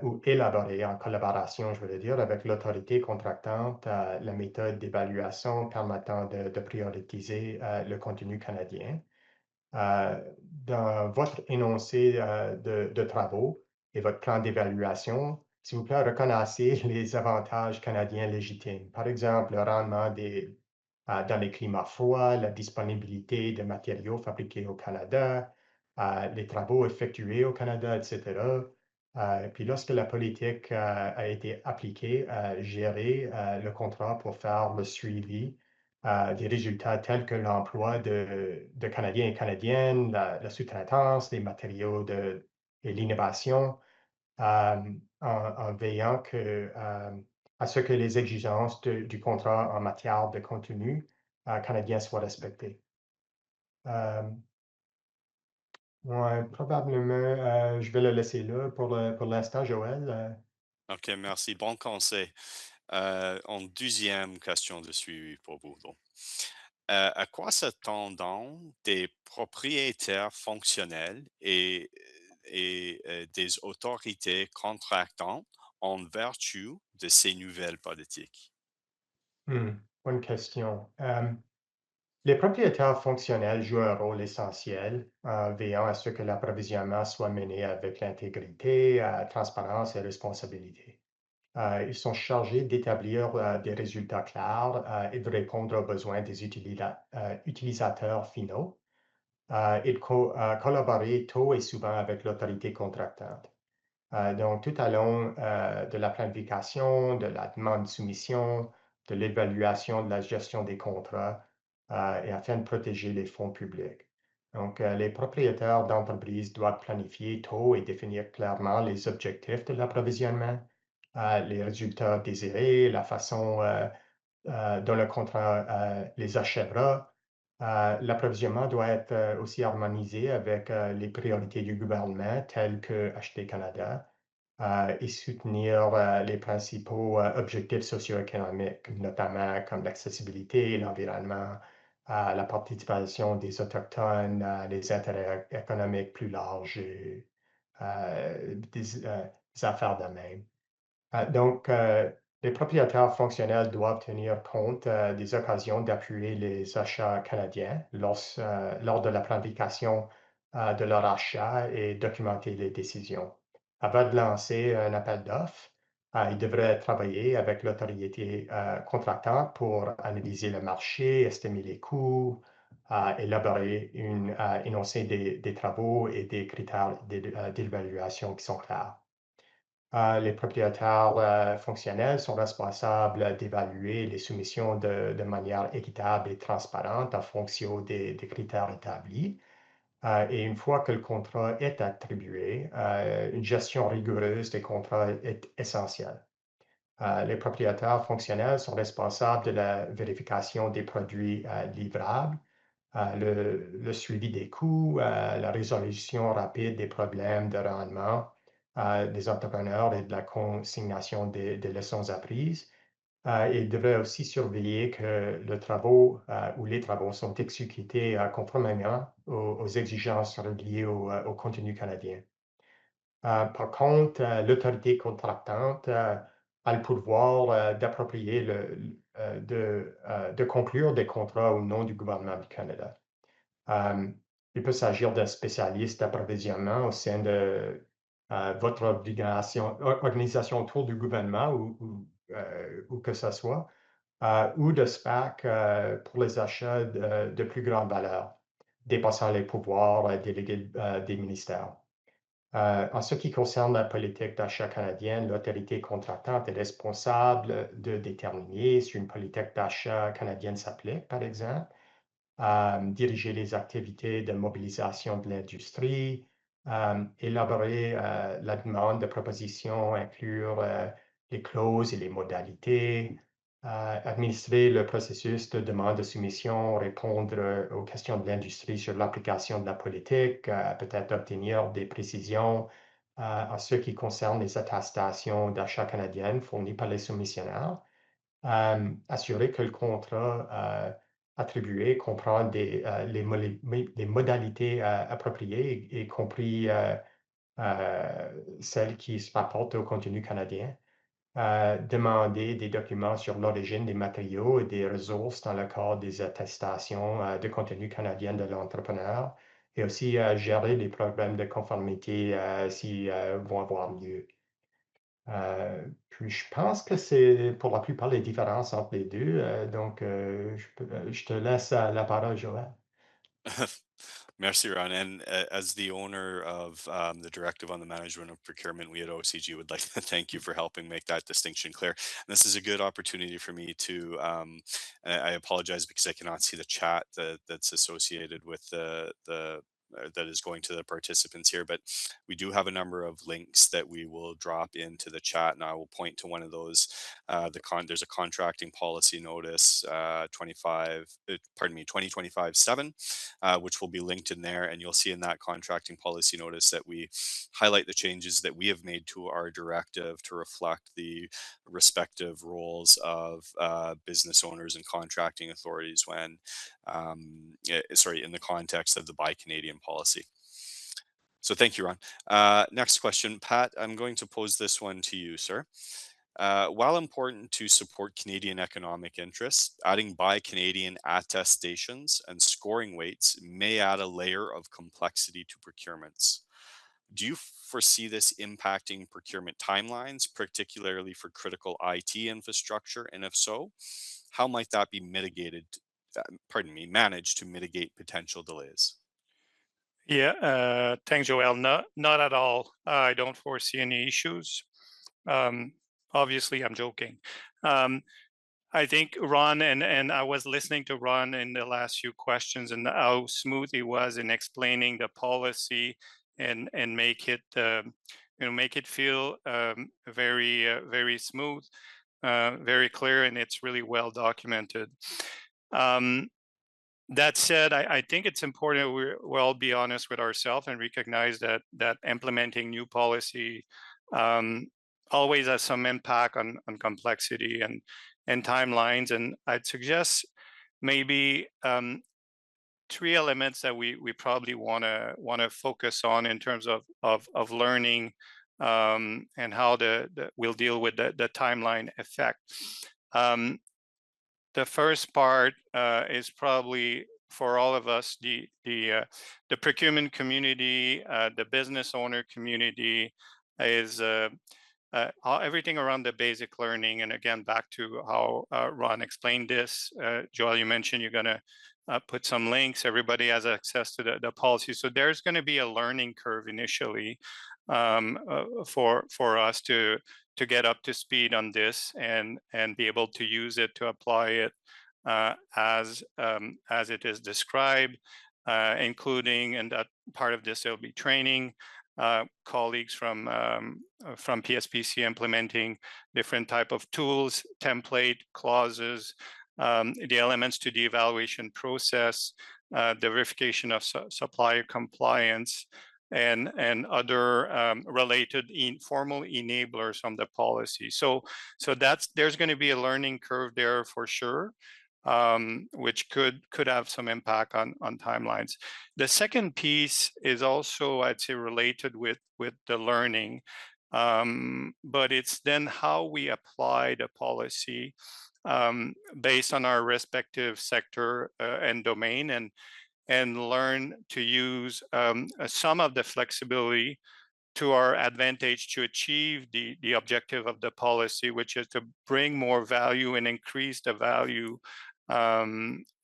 ou élaborer en collaboration, je veux dire, avec l'autorité contractante, la méthode d'évaluation permettant de prioriser le contenu canadien. Dans votre énoncé de travaux et votre plan d'évaluation, s'il vous plaît, reconnaissez les avantages canadiens légitimes. Par exemple, le rendement dans les climats froids, la disponibilité de matériaux fabriqués au Canada, les travaux effectués au Canada, etc. Puis lorsque la politique a été appliquée, gérer le contrat pour faire le suivi des résultats tels que l'emploi de Canadiens et Canadiennes, la sous-traitance, les matériaux et l'innovation, en veillant à ce que les exigences du contrat en matière de contenu canadien soient respectées. Ouais, probablement, je vais le laisser là pour l'instant, Joël. OK, merci. Bon conseil. En deuxième question de suivi pour vous. Donc. À quoi s'attendent des propriétaires fonctionnels et des autorités contractantes en vertu de ces nouvelles politiques? Bonne question. Les propriétaires fonctionnels jouent un rôle essentiel en veillant à ce que l'approvisionnement soit mené avec l'intégrité, transparence et responsabilité. Ils sont chargés d'établir des résultats clairs et de répondre aux besoins des utilisateurs finaux et de collaborer tôt et souvent avec l'autorité contractante. Donc, tout au long de la planification, de la demande de soumission, de l'évaluation de la gestion des contrats et afin de protéger les fonds publics. Donc, les propriétaires d'entreprises doivent planifier tôt et définir clairement les objectifs de l'approvisionnement, les résultats désirés, la façon dont le contrat les achèvera. L'approvisionnement doit être aussi harmonisé avec les priorités du gouvernement, telles que Acheter Canada, et soutenir les principaux objectifs socio-économiques, notamment comme l'accessibilité, l'environnement, la participation des Autochtones, les intérêts économiques plus larges et des affaires de même. Donc, les propriétaires fonctionnels doivent tenir compte des occasions d'appuyer les achats canadiens lors de la planification de leur achat et documenter les décisions. Avant de lancer un appel d'offres, ils devraient travailler avec l'autorité contractante pour analyser le marché, estimer les coûts, élaborer énoncer des travaux et des critères d'évaluation qui sont clairs. Les propriétaires fonctionnels sont responsables d'évaluer les soumissions de manière équitable et transparente en fonction des critères établis. Et une fois que le contrat est attribué, une gestion rigoureuse des contrats est essentielle. Les propriétaires fonctionnels sont responsables de la vérification des produits livrables, le suivi des coûts, la résolution rapide des problèmes de rendement des entrepreneurs et de la consignation des leçons apprises. Il devrait aussi surveiller que les travaux sont exécutés conformément aux exigences reliées au contenu canadien. Par contre, l'autorité contractante a le pouvoir d'approprier de conclure des contrats au nom du gouvernement du Canada. Il peut s'agir d'un spécialiste d'approvisionnement au sein de votre organisation autour du gouvernement ou que ce soit, ou de SPAC pour les achats de plus grande valeur, dépassant les pouvoirs délégués des ministères. En ce qui concerne la politique d'achat canadienne, l'autorité contractante est responsable de déterminer si une politique d'achat canadienne s'applique, par exemple, diriger les activités de mobilisation de l'industrie, élaborer la demande de propositions, inclure les clauses et les modalités, administrer le processus de demande de soumission, répondre aux questions de l'industrie sur l'application de la politique, peut-être obtenir des précisions en ce qui concerne les attestations d'achat canadiennes fournies par les soumissionnaires, assurer que le contrat attribué comprend les modalités appropriées, y compris celles qui se rapportent au contenu canadien. Demander des documents sur l'origine des matériaux et des ressources dans le cadre des attestations de contenu canadien de l'entrepreneur et aussi gérer les problèmes de conformité s'ils vont avoir lieu. Puis je pense que c'est pour la plupart les différences entre les deux. Donc, je te laisse la parole, Joël. Merci, Ron. And as the owner of the directive on the management of procurement, we at OCG would like to thank you for helping make that distinction clear. And this is a good opportunity for me to, I apologize because I cannot see the chat that's associated with that is going to the participants here, but we do have a number of links that we will drop into the chat, and I will point to one of those. There's a contracting policy notice 2025-7, which will be linked in there. And you'll see in that contracting policy notice that we highlight the changes that we have made to our directive to reflect the respective roles of business owners and contracting authorities in the context of the Buy Canadian policy. So thank you, Ron. Next question, Pat, I'm going to pose this one to you, sir. While important to support Canadian economic interests, adding Buy Canadian attestations and scoring weights may add a layer of complexity to procurements. Do you foresee this impacting procurement timelines, particularly for critical IT infrastructure? And if so, how might that be managed to mitigate potential delays? Yeah, thanks, Joel. Not at all. I don't foresee any issues. Obviously, I'm joking. I think Ron and I was listening to Ron in the last few questions and how smooth he was in explaining the policy and make it make it feel very smooth, very clear, and it's really well documented. That said, I think it's important we'll all be honest with ourselves and recognize that implementing new policy always has some impact on complexity and timelines. And I'd suggest maybe three elements that we probably want to focus on in terms of learning and how we'll deal with the timeline effect. The first part is probably for all of us, the procurement community, the business owner community is everything around the basic learning. And again, back to how Ron explained this, Joel, you mentioned you're going to put some links. Everybody has access to the policy. So there's going to be a learning curve initially for us to get up to speed on this and be able to use it to apply it as it is described, including, and that part of this, there'll be training colleagues from PSPC implementing different type of tools, template, clauses, the elements to the evaluation process, the verification of supplier compliance, and other related formal enablers from the policy. So there's going to be a learning curve there for sure, which could have some impact on timelines. The second piece is also, I'd say, related with the learning, but it's then how we apply the policy based on our respective sector and domain, and learn to use some of the flexibility to our advantage to achieve the objective of the policy, which is to bring more value and increase the value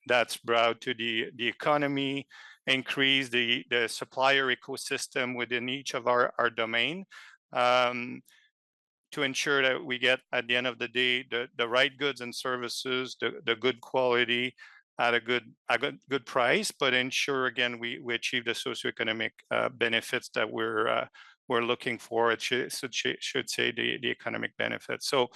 that's brought to the economy, increase the supplier ecosystem within each of our domain, to ensure that we get, at the end of the day, the right goods and services, the good quality at a good price, but ensure, again, we achieve the socioeconomic benefits that we're looking for. It should say the economic benefits. So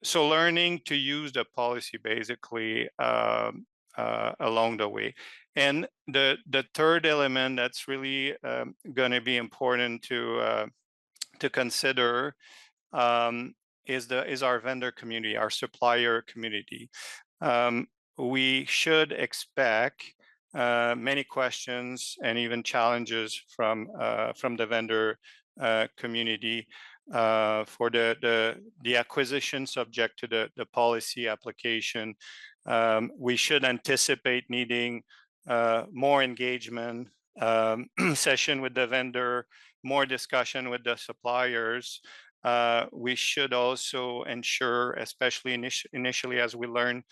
so learning to use the policy basically along the way. And the third element that's really going to be important to consider is our vendor community, our supplier community. We should expect many questions and even challenges from the vendor community for the acquisition subject to the policy application. We should anticipate needing more engagement session with the vendor, more discussion with the suppliers. We should also ensure, especially initially as we learn,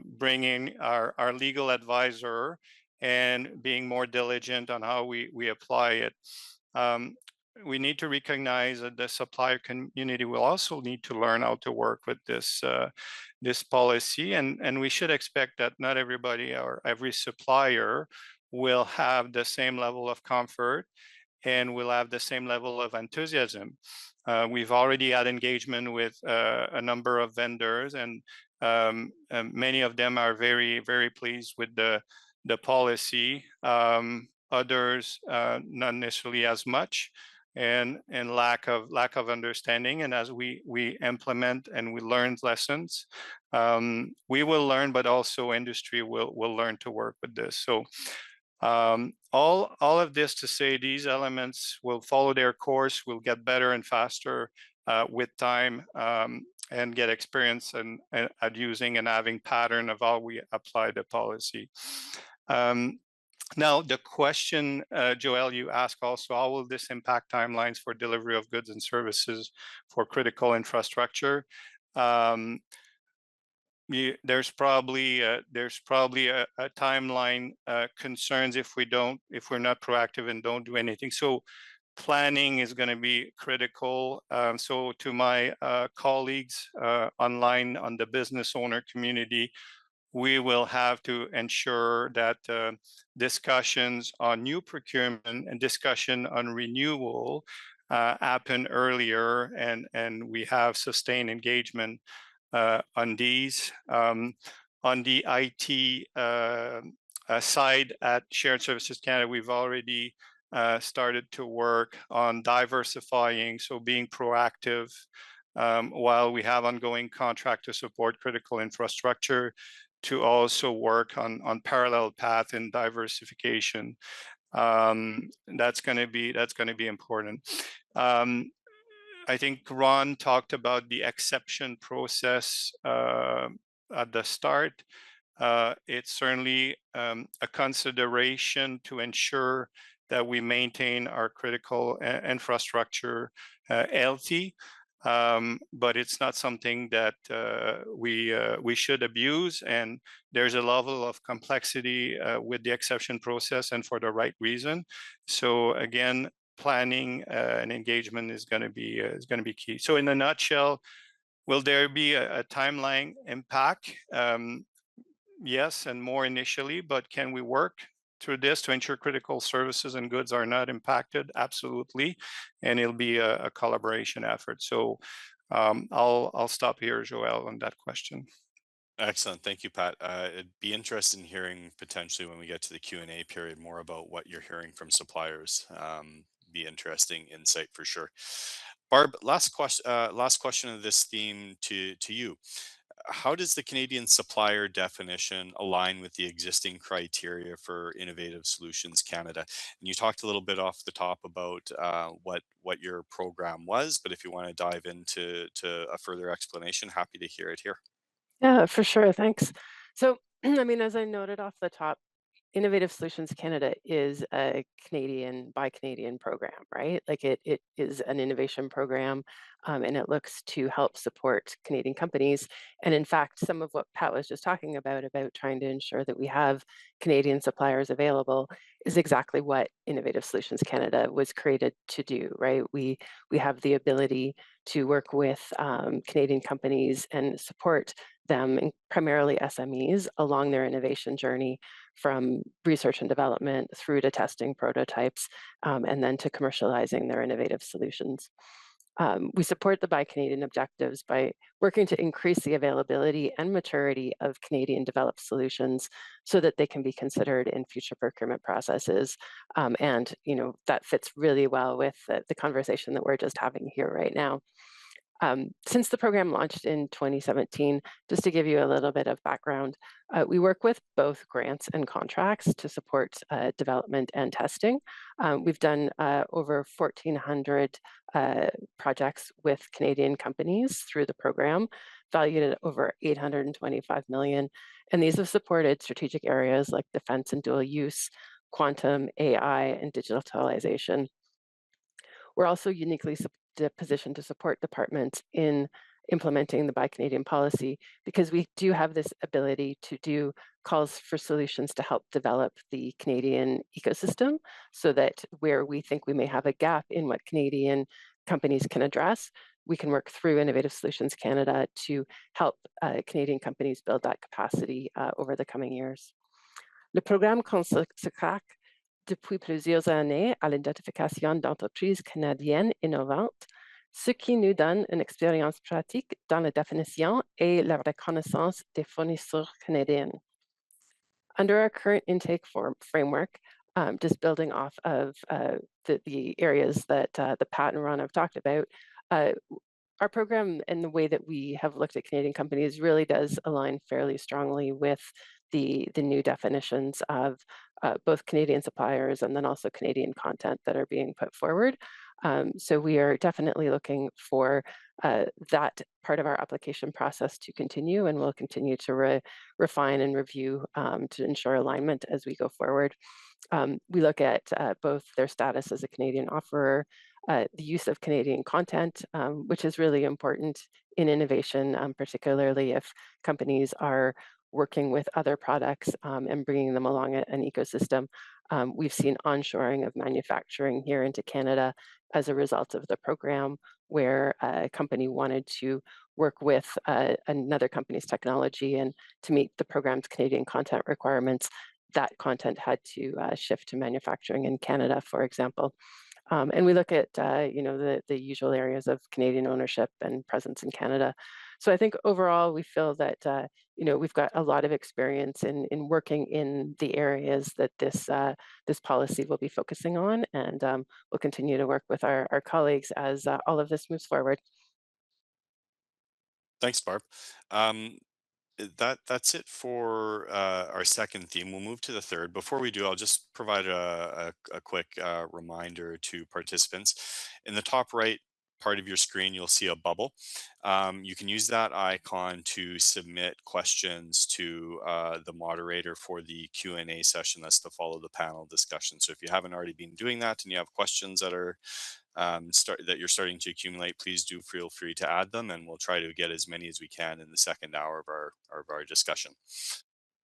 bringing our legal advisor and being more diligent on how we apply it. We need to recognize that the supplier community will also need to learn how to work with this this policy, and we should expect that not everybody or every supplier will have the same level of comfort and will have the same level of enthusiasm. We've already had engagement with a number of vendors, and many of them are very, very pleased with the policy. Others, not necessarily as much, and lack of understanding. And as we implement and we learn lessons, we will learn, but also industry will learn to work with this. So all of this to say, these elements will follow their course, will get better and faster with time, and get experience at using and having pattern of how we apply the policy. Now, the question, Joelle, you asked also, how will this impact timelines for delivery of goods and services for critical infrastructure? There's probably a timeline concerns if we're not proactive and don't do anything. So planning is going to be critical. So to my colleagues online on the business owner community, we will have to ensure that discussions on new procurement and discussion on renewal happen earlier, and we have sustained engagement on these. On the IT side at Shared Services Canada, we've already started to work on diversifying, so being proactive while we have ongoing contract to support critical infrastructure, to also work on parallel path and diversification. That's going to be important. I think Ron talked about the exception process at the start. It's certainly a consideration to ensure that we maintain our critical infrastructure healthy, but it's not something that we should abuse. And there's a level of complexity with the exception process, and for the right reason. So again, planning and engagement is going to be key. So in a nutshell, will there be a timeline impact? Yes, and more initially, but can we work through this to ensure critical services and goods are not impacted? Absolutely, and it'll be a collaboration effort. So I'll stop here, Joelle, on that question. Excellent. Thank you, Pat. It'd be interesting hearing potentially when we get to the Q&A period more about what you're hearing from suppliers. Be interesting insight for sure. Barb, last question of this theme to you. How does the Canadian supplier definition align with the existing criteria for Innovative Solutions Canada? And you talked a little bit off the top about what your program was, but if you want to dive into a further explanation, happy to hear it here. Yeah, for sure. Thanks. So, I mean, as I noted off the top, Innovative Solutions Canada is a Canadian by Canadian program, right? Like it is an innovation program, and it looks to help support Canadian companies. And in fact, some of what Pat was just talking about trying to ensure that we have Canadian suppliers available, is exactly what Innovative Solutions Canada was created to do, right? We have the ability to work with Canadian companies and support them, and primarily SMEs, along their innovation journey from research and development through to testing prototypes, and then to commercializing their innovative solutions. We support the Buy Canadian objectives by working to increase the availability and maturity of Canadian developed solutions so that they can be considered in future procurement processes. And that fits really well with the conversation that we're just having here right now. Since the program launched in 2017, just to give you a little bit of background, we work with both grants and contracts to support development and testing. We've done over 1,400 projects with Canadian companies through the program, valued at over 825 million. And these have supported strategic areas like defense and dual use, quantum, AI, and digitalization. We're also uniquely positioned to support departments in implementing the Buy Canadian policy because we do have this ability to do calls for solutions to help develop the Canadian ecosystem so that where we think we may have a gap in what Canadian companies can address, we can work through Innovative Solutions Canada to help Canadian companies build that capacity over the coming years. Le programme consacre depuis plusieurs années à l'identification d'entreprises canadiennes innovantes, ce qui nous donne une expérience pratique dans la définition et la reconnaissance des fournisseurs canadiens. Under our current intake framework, just building off of the areas that Pat and Ron have talked about, uh, our program and the way that we have looked at Canadian companies really does align fairly strongly with the new definitions of both Canadian suppliers and then also Canadian content that are being put forward. So we are definitely looking for that part of our application process to continue, and we'll continue to refine and review to ensure alignment as we go forward. We look at both their status as a Canadian offerer, the use of Canadian content, which is really important in innovation, particularly if companies are working with other products and bringing them along an ecosystem. We've seen onshoring of manufacturing here into Canada as a result of the program, where a company wanted to work with another company's technology, and to meet the program's Canadian content requirements, that content had to shift to manufacturing in Canada, for example. And we look at the usual areas of Canadian ownership and presence in Canada. So I think overall we feel that we've got a lot of experience in working in the areas that this policy will be focusing on, and we'll continue to work with our colleagues as all of this moves forward. Thanks, Barb. That's it for our second theme. We'll move to the third. Before we do, I'll just provide a quick reminder to participants. In the top right part of your screen, you'll see a bubble. You can use that icon to submit questions to the moderator for the Q&A session that's to follow the panel discussion. So if you haven't already been doing that and you have questions that are that you're starting to accumulate, please do feel free to add them, and we'll try to get as many as we can in the second hour of our discussion.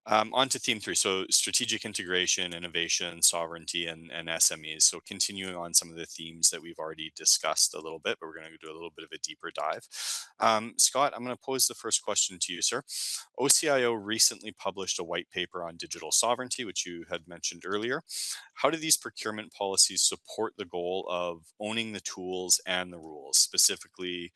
On to theme three. So strategic integration, innovation, sovereignty, and SMEs. So continuing on some of the themes that we've already discussed a little bit, but we're going to do a little bit of a deeper dive. Scott, I'm going to pose the first question to you, sir. OCIO recently published a white paper on digital sovereignty, which you had mentioned earlier. How do these procurement policies support the goal of owning the tools and the rules, specifically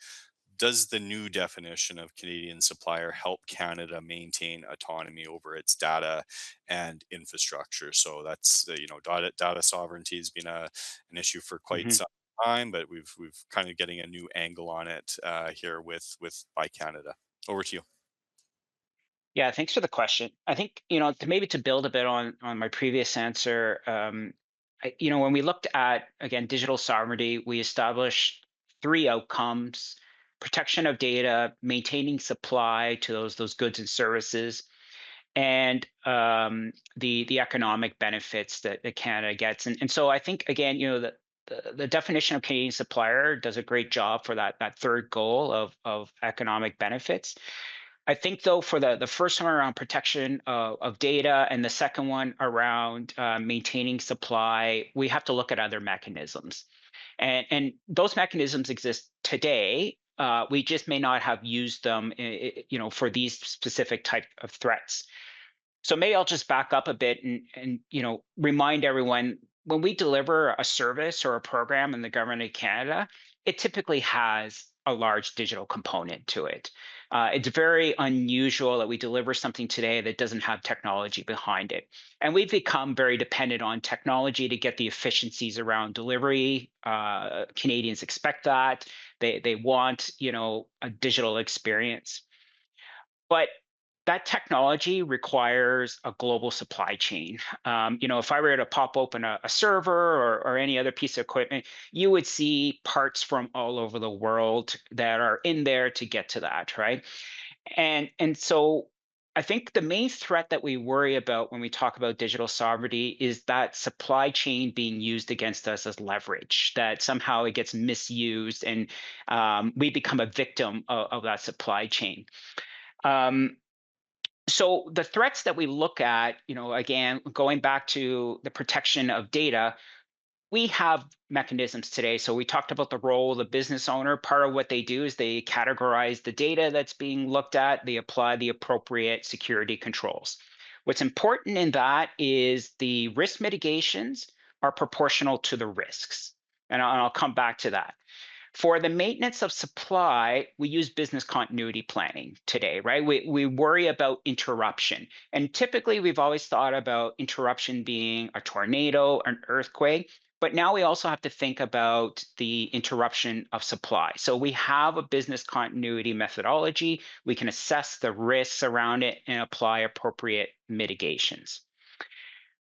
does the new definition of Canadian supplier help Canada maintain autonomy over its data and infrastructure? So that's data sovereignty has been an issue for quite Mhm. some time, but we've kind of getting a new angle on it here with by Canada. Over to you. Yeah, thanks for the question. I think, to maybe to build a bit on my previous answer, when we looked at, again, digital sovereignty, we established three outcomes: protection of data, maintaining supply to those goods and services, and the economic benefits that Canada gets. And so I think, again, the definition of Canadian supplier does a great job for that third goal of economic benefits. I think, though, for the first one around protection of data and the second one around maintaining supply, we have to look at other mechanisms. And those mechanisms exist today. We just may not have used them, for these specific type of threats. So maybe I'll just back up a bit and remind everyone, when we deliver a service or a program in the government of Canada, it typically has a large digital component to it. It's very unusual that we deliver something today that doesn't have technology behind it. And we've become very dependent on technology to get the efficiencies around delivery. Canadians expect that. They want, a digital experience. But that technology requires a global supply chain. If I were to pop open a server or any other piece of equipment, you would see parts from all over the world that are in there to get to that, right? And so I think the main threat that we worry about when we talk about digital sovereignty is that supply chain being used against us as leverage, that somehow it gets misused and we become a victim of that supply chain. Um, so the threats that we look at, again, going back to the protection of data, we have mechanisms today. So we talked about the role of the business owner. Part of what they do is they categorize the data that's being looked at. They apply the appropriate security controls. What's important in that is the risk mitigations are proportional to the risks. And I'll come back to that. For the maintenance of supply, we use business continuity planning today, right? We worry about interruption. And typically, we've always thought about interruption being a tornado, an earthquake. But now we also have to think about the interruption of supply. So we have a business continuity methodology. We can assess the risks around it and apply appropriate mitigations.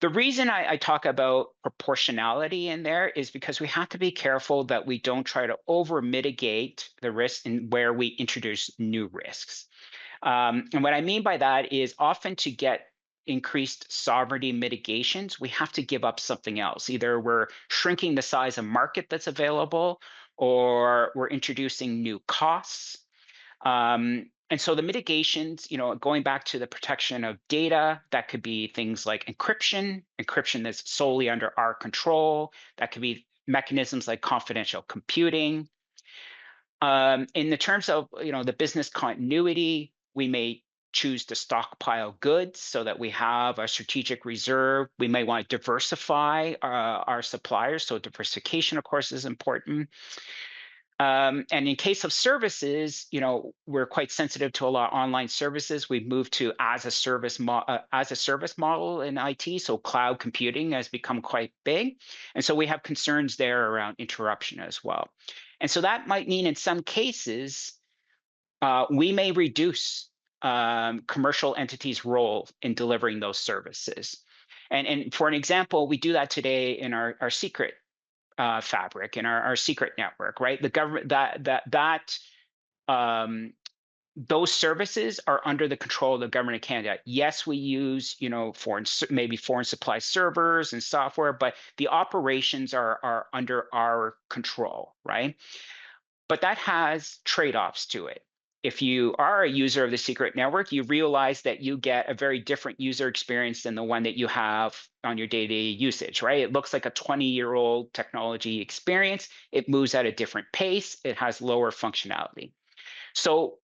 The reason I talk about proportionality in there is because we have to be careful that we don't try to over mitigate the risks in where we introduce new risks. And what I mean by that is often to get increased sovereignty mitigations, we have to give up something else. Either we're shrinking the size of market that's available, or we're introducing new costs. And so the mitigations, going back to the protection of data, that could be things like encryption that's solely under our control. That could be mechanisms like confidential computing. In the terms of the business continuity, we may choose to stockpile goods so that we have a strategic reserve. We may want to diversify our suppliers. So diversification, of course, is important. And in case of services, we're quite sensitive to a lot of online services. We've moved to as a service model in IT. So cloud computing has become quite big, and so we have concerns there around interruption as well. And so that might mean in some cases we may reduce commercial entities' role in delivering those services. And for an example, we do that today in our secret fabric in our secret network, right? The government um, those services are under the control of the government of Canada. Yes, we use maybe foreign supply servers and software, but the operations are under our control, right? But that has trade-offs to it. If you are a user of the secret network, you realize that you get a very different user experience than the one that you have on your day-to-day usage, right? It looks like a 20-year-old technology experience. It moves at a different pace. It has lower functionality. So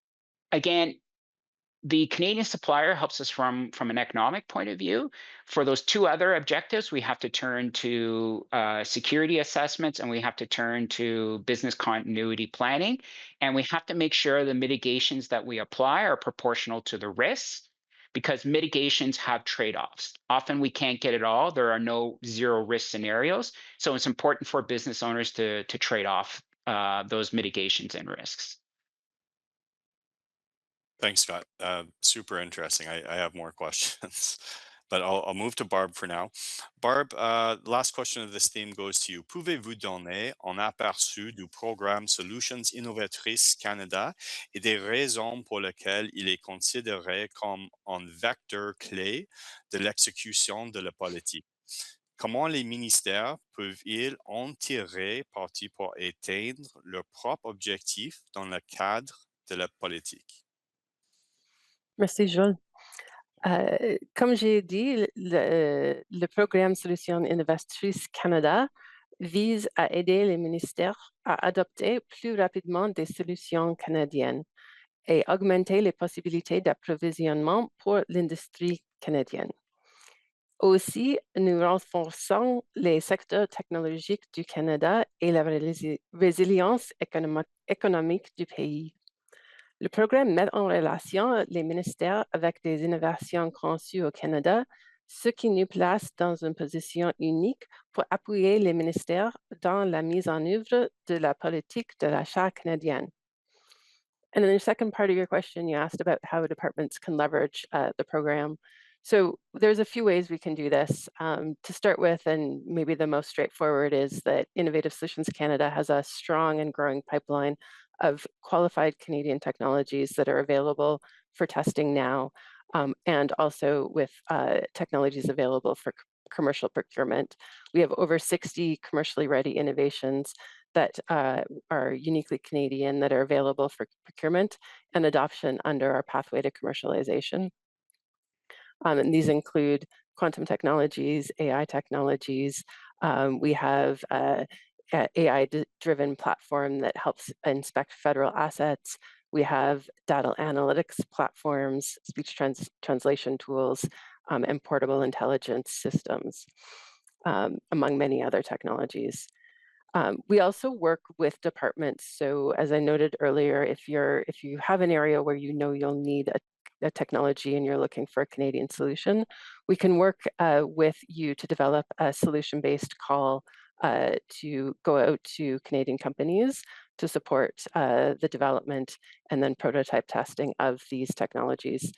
again, the Canadian supplier helps us from an economic point of view. For those two other objectives, we have to turn to security assessments and we have to turn to business continuity planning. And we have to make sure the mitigations that we apply are proportional to the risks because mitigations have trade-offs. Often we can't get it all. There are no zero risk scenarios. So it's important for business owners to trade off those mitigations and risks. Thanks, Scott. Super interesting. I have more questions, but I'll move to Barb for now. Barb, last question of this theme goes to you. Pouvez-vous donner un aperçu du programme Solutions Innovatrices Canada et des raisons pour lesquelles il est considéré comme un vecteur clé de l'exécution de la politique? Comment les ministères peuvent-ils en tirer parti pour atteindre leurs propres objectifs dans le cadre de la politique? Merci, Joël. Comme j'ai dit, le programme Solutions Innovatrices Canada vise à aider les ministères à adopter plus rapidement des solutions canadiennes et augmenter les possibilités d'approvisionnement pour l'industrie canadienne. Aussi, nous renforçons les secteurs technologiques du Canada et la résilience économique du pays. Le programme met en relation les ministères avec des innovations conçues au Canada, ce qui nous place dans une position unique pour appuyer les ministères dans la mise en œuvre de la politique de l'achat canadienne. And then the second part of your question, you asked about how departments can leverage the program. So there's a few ways we can do this. To start with, and maybe the most straightforward, is that Innovative Solutions Canada has a strong and growing pipeline of qualified Canadian technologies that are available for testing now, and also with technologies available for commercial procurement. We have over 60 commercially ready innovations that are uniquely Canadian that are available for procurement and adoption under our pathway to commercialization. And these include quantum technologies, AI technologies. We have a AI-driven platform that helps inspect federal assets. We have data analytics platforms, speech translation tools, and portable intelligence systems, among many other technologies. We also work with departments. So as I noted earlier, if you have an area where you know you'll need a technology and you're looking for a Canadian solution, we can work with you to develop a solution-based call to go out to Canadian companies to support the development and then prototype testing of these technologies.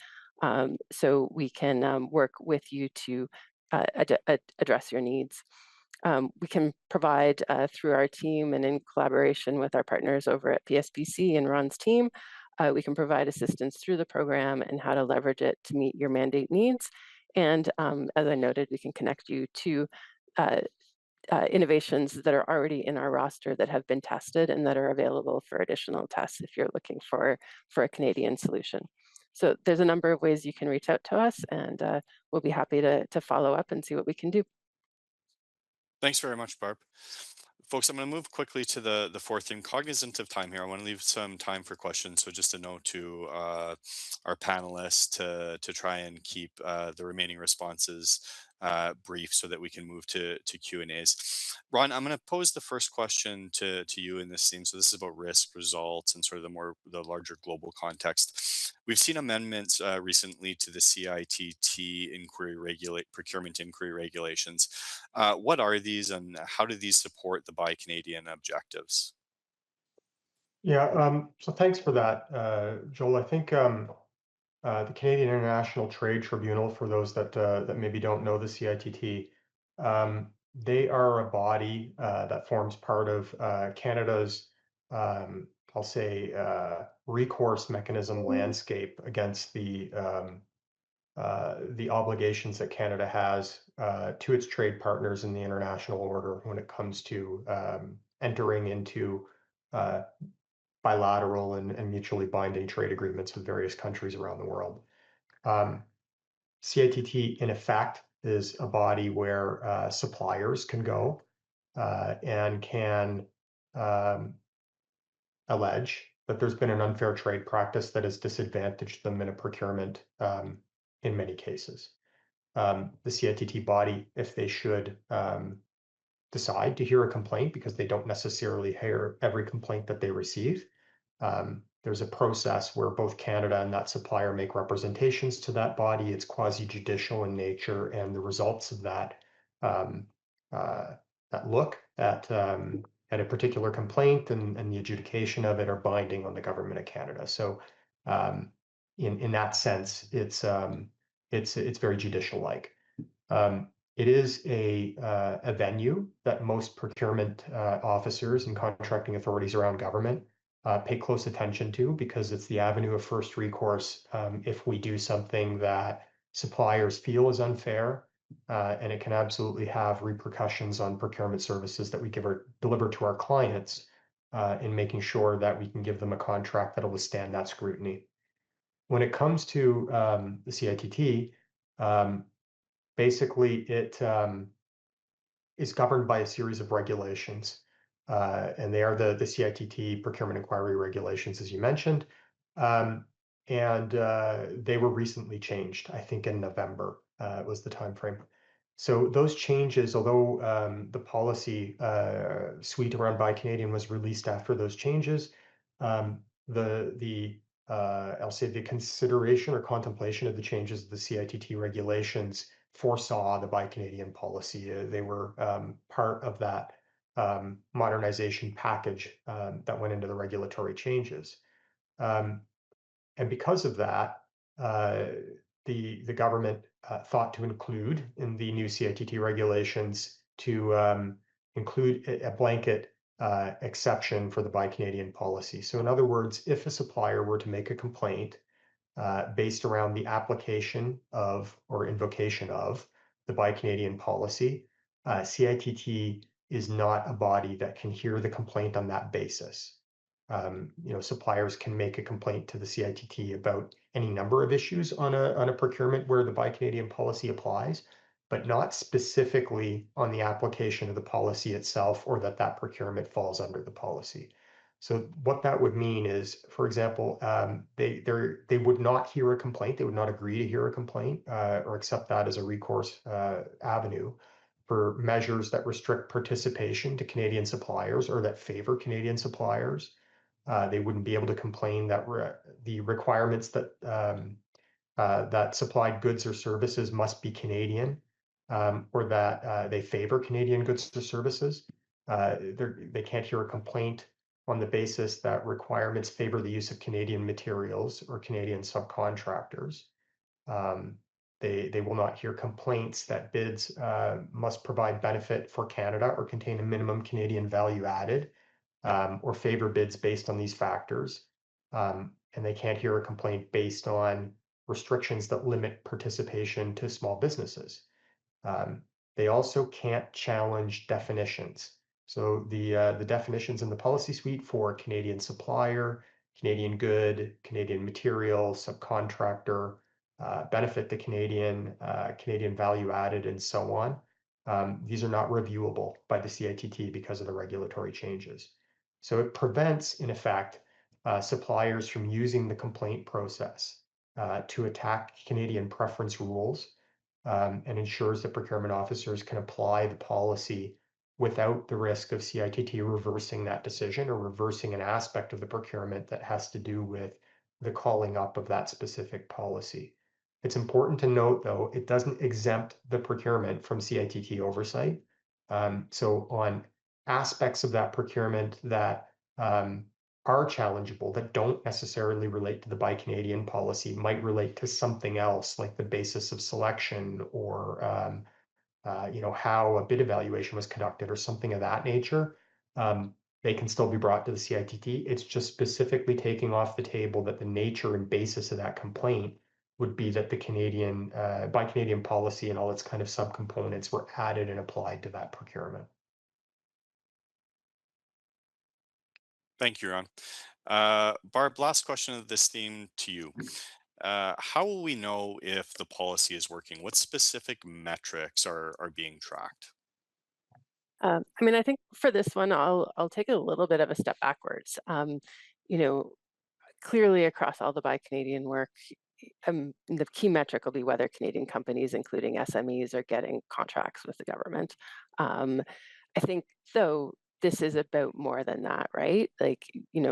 So we can work with you to address your needs. We can provide through our team and in collaboration with our partners over at PSPC and Ron's team, we can provide assistance through the program and how to leverage it to meet your mandate needs. And as I noted, we can connect you to innovations that are already in our roster that have been tested and that are available for additional tests if you're looking for a Canadian solution. So there's a number of ways you can reach out to us, and we'll be happy to follow up and see what we can do. Thanks very much, Barb. Folks, I'm going to move quickly to the fourth thing. Cognizant of time here, I want to leave some time for questions. So just a note to our panelists to try and keep the remaining responses brief so that we can move to Q&As. Ron, I'm going to pose the first question to you in this theme. So this is about risk, results, and sort of the larger global context. We've seen amendments recently to the CITT procurement inquiry regulations. What are these and how do these support the Buy Canadian objectives? Yeah, so thanks for that, Joel. I think the Canadian International Trade Tribunal, for those that maybe don't know the CITT, they are a body that forms part of Canada's, I'll say, recourse mechanism landscape against the obligations that Canada has to its trade partners in the international order when it comes to entering into bilateral and mutually binding trade agreements with various countries around the world. CITT, in effect, is a body where suppliers can go and can allege that there's been an unfair trade practice that has disadvantaged them in a procurement in many cases. The CITT body, if they should decide to hear a complaint, because they don't necessarily hear every complaint that they receive, there's a process where both Canada and that supplier make representations to that body. It's quasi-judicial in nature, and the results of that look at a particular complaint and the adjudication of it are binding on the government of Canada. So, in that sense, it's very judicial-like. It is a venue that most procurement officers and contracting authorities around government pay close attention to, because it's the avenue of first recourse if we do something that suppliers feel is unfair, and it can absolutely have repercussions on procurement services that we deliver to our clients in making sure that we can give them a contract that will withstand that scrutiny. When it comes to the CITT, basically it is governed by a series of regulations, and they are the CITT procurement inquiry regulations, as you mentioned. And they were recently changed, I think in November was the time frame. So those changes, although the policy suite around Buy Canadian was released after those changes, I'll say the consideration or contemplation of the changes of the CITT regulations foresaw the Buy Canadian policy. They were part of that modernization package that went into the regulatory changes. And because of that, the government thought to include in the new CITT regulations to include a blanket exception for the Buy Canadian policy. So in other words, if a supplier were to make a complaint based around the application of or invocation of the Buy Canadian policy, CITT is not a body that can hear the complaint on that basis. Suppliers can make a complaint to the CITT about any number of issues on a procurement where the Buy Canadian policy applies, but not specifically on the application of the policy itself or that procurement falls under the policy. So what that would mean is, for example, they would not hear a complaint. They would not agree to hear a complaint or accept that as a recourse avenue for measures that restrict participation to Canadian suppliers or that favor Canadian suppliers. They wouldn't be able to complain that the requirements that supplied goods or services must be Canadian, or that they favor Canadian goods or services. They can't hear a complaint on the basis that requirements favor the use of Canadian materials or Canadian subcontractors. They will not hear complaints that bids must provide benefit for Canada or contain a minimum Canadian value added, or favor bids based on these factors. And they can't hear a complaint based on restrictions that limit participation to small businesses. They also can't challenge definitions. So the definitions in the policy suite for Canadian supplier, Canadian good, Canadian material, subcontractor, benefit to Canadian, Canadian value added, and so on. These are not reviewable by the CITT because of the regulatory changes. So it prevents, in effect, suppliers from using the complaint process to attack Canadian preference rules, and ensures that procurement officers can apply the policy without the risk of CITT reversing that decision or reversing an aspect of the procurement that has to do with the calling up of that specific policy. It's important to note, though, it doesn't exempt the procurement from CITT oversight. So on aspects of that procurement that are challengeable, that don't necessarily relate to the Buy Canadian policy, might relate to something else, like the basis of selection or how a bid evaluation was conducted or something of that nature. They can still be brought to the CITT. It's just specifically taking off the table that the nature and basis of that complaint would be that the Canadian Buy Canadian policy and all its kind of subcomponents were added and applied to that procurement. Thank you, Ron. Barb, last question of this theme to you. How will we know if the policy is working? What specific metrics are being tracked? I think for this one, I'll take a little bit of a step backwards. clearly across all the Buy Canadian work, the key metric will be whether Canadian companies, including SMEs, are getting contracts with the government. I think, though, this is about more than that, right? Like,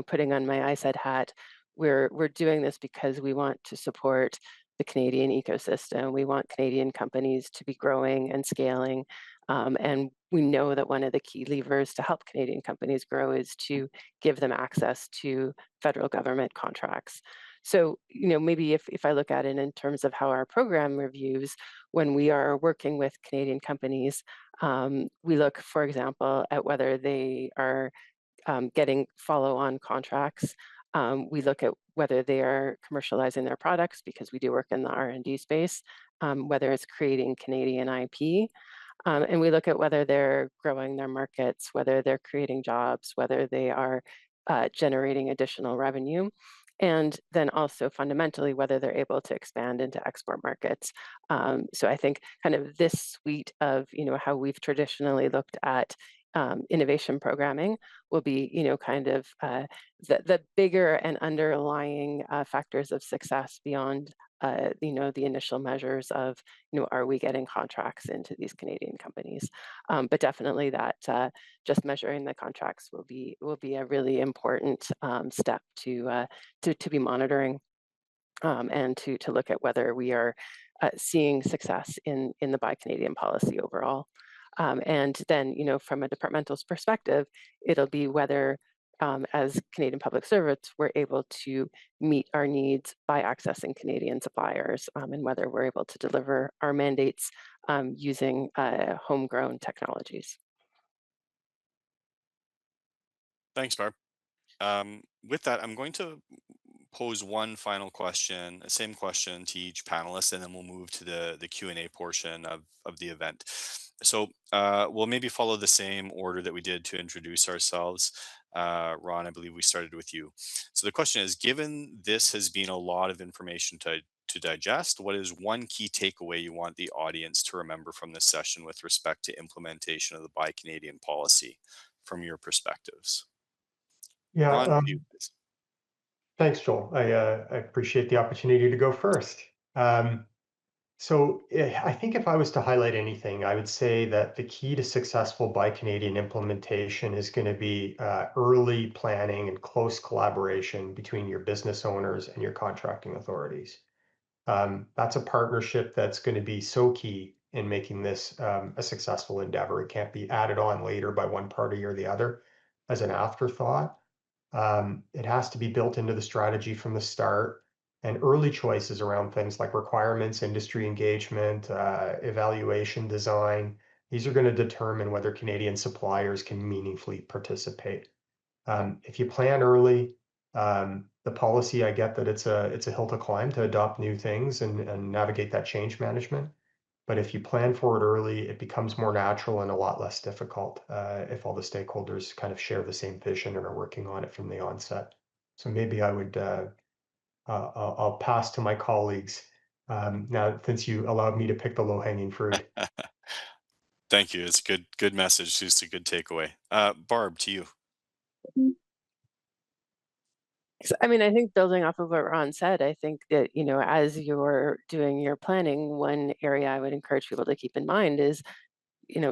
putting on my ISED hat, we're doing this because we want to support the Canadian ecosystem. We want Canadian companies to be growing and scaling. And we know that one of the key levers to help Canadian companies grow is to give them access to federal government contracts. So, maybe if I look at it in terms of how our program reviews, when we are working with Canadian companies, we look, for example, at whether they are getting follow-on contracts. We look at whether they are commercializing their products, because we do work in the R&D space, whether it's creating Canadian IP. And we look at whether they're growing their markets, whether they're creating jobs, whether they are generating additional revenue, and then also fundamentally whether they're able to expand into export markets. So I think kind of this suite of how we've traditionally looked at innovation programming will be kind of the bigger and underlying factors of success beyond the initial measures of are we getting contracts into these Canadian companies. But definitely that just measuring the contracts will be a really important step to be monitoring, and to look at whether we are seeing success in the Buy Canadian policy overall. And then, from a departmental perspective, it'll be whether, as Canadian public servants, we're able to meet our needs by accessing Canadian suppliers, and whether we're able to deliver our mandates using homegrown technologies. Thanks, Barb. With that, I'm going to pose one final question, the same question to each panelist, and then we'll move to the Q&A portion of the event. So we'll maybe follow the same order that we did to introduce ourselves. Ron, I believe we started with you. So the question is, given this has been a lot of information to digest, what is one key takeaway you want the audience to remember from this session with respect to implementation of the Buy Canadian policy from your perspectives? Yeah, Ron, to you, please. thanks, Joel. I appreciate the opportunity to go first. So I think if I was to highlight anything, I would say that the key to successful Buy Canadian implementation is going to be early planning and close collaboration between your business owners and your contracting authorities. That's a partnership that's going to be so key in making this a successful endeavor. It can't be added on later by one party or the other as an afterthought. It has to be built into the strategy from the start, and early choices around things like requirements, industry engagement, evaluation design. These are going to determine whether Canadian suppliers can meaningfully participate. If you plan early, the policy, I get that it's a hill to climb to adopt new things and navigate that change management. But if you plan for it early, it becomes more natural and a lot less difficult if all the stakeholders kind of share the same vision and are working on it from the onset. So maybe I would I'll pass to my colleagues now, since you allowed me to pick the low-hanging fruit. Thank you. It's a good message. It's a good takeaway. Barb, to you. I mean, I think building off of what Ron said, I think that, as you're doing your planning, one area I would encourage people to keep in mind is,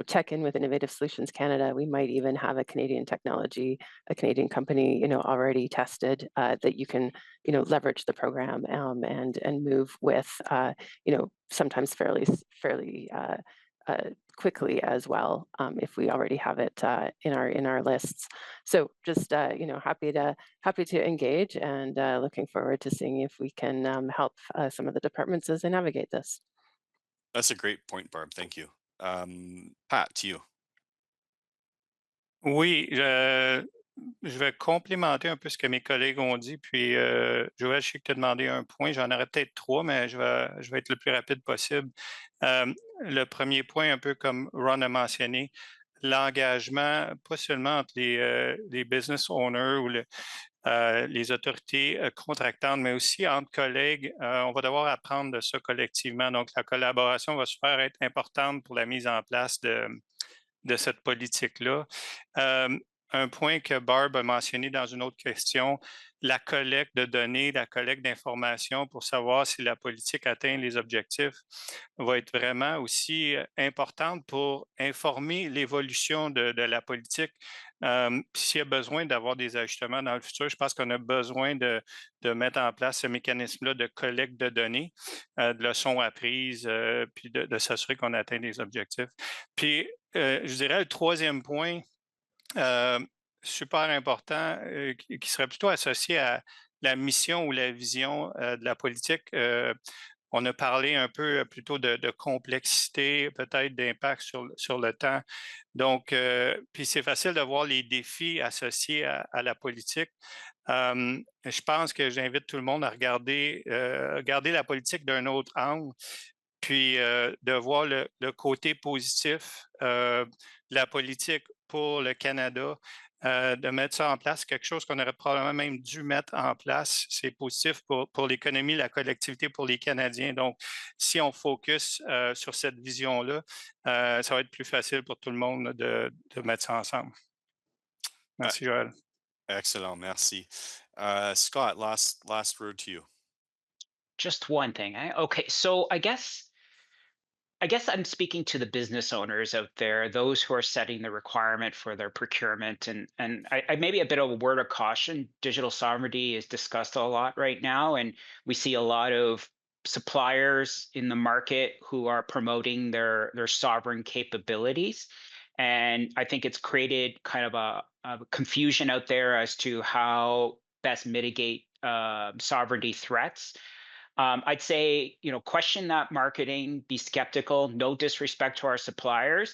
check in with Innovative Solutions Canada. We might even have a Canadian technology, a Canadian company, already tested that you can, leverage the program and move with, sometimes fairly quickly as well, if we already have it in our lists. So just happy to engage, and looking forward to seeing if we can help some of the departments as they navigate this. That's a great point, Barb. Thank you. Pat, to you. Oui, je vais complémenter un peu ce que mes collègues ont dit. Puis, Joël, je sais que tu as demandé un point. J'en aurais peut-être trois, mais je vais être le plus rapide possible. Le premier point, un peu comme Ron a mentionné, l'engagement, pas seulement entre les business owners ou les autorités contractantes, mais aussi entre collègues. On va devoir apprendre de ça collectivement. Donc, la collaboration va se faire être importante pour la mise en place de cette politique-là. un point que Barb a mentionné dans une autre question, la collecte de données, la collecte d'informations pour savoir si la politique atteint les objectifs va être vraiment aussi importante pour informer l'évolution de la politique. S'il y a besoin d'avoir des ajustements dans le futur, je pense qu'on a besoin de mettre en place ce mécanisme-là de collecte de données, de leçons apprises, puis de s'assurer qu'on atteint les objectifs. Puis, je dirais le troisième point, super important, qui serait plutôt associé à la mission ou la vision de la politique. On a parlé un peu plutôt de complexité, peut-être d'impact sur le temps. Donc, puis c'est facile de voir les défis associés à la politique. Je pense que j'invite tout le monde à regarder la politique d'un autre angle, puis de voir le côté positif de la politique pour le Canada, de mettre ça en place, quelque chose qu'on aurait probablement même dû mettre en place. C'est positif pour l'économie, la collectivité, pour les Canadiens. Donc, si on focus sur cette vision-là, ça va être plus facile pour tout le monde de mettre ça ensemble. Merci, Joël. Excellent, merci. Scott, last word to you. Just one thing. Okay, so I guess I'm speaking to the business owners out there, those who are setting the requirement for their procurement, and I maybe a bit of a word of caution. Digital sovereignty is discussed a lot right now, and we see a lot of suppliers in the market who are promoting their sovereign capabilities, and I think it's created kind of a confusion out there as to how best mitigate sovereignty threats. I'd say, question that marketing, be skeptical, no disrespect to our suppliers,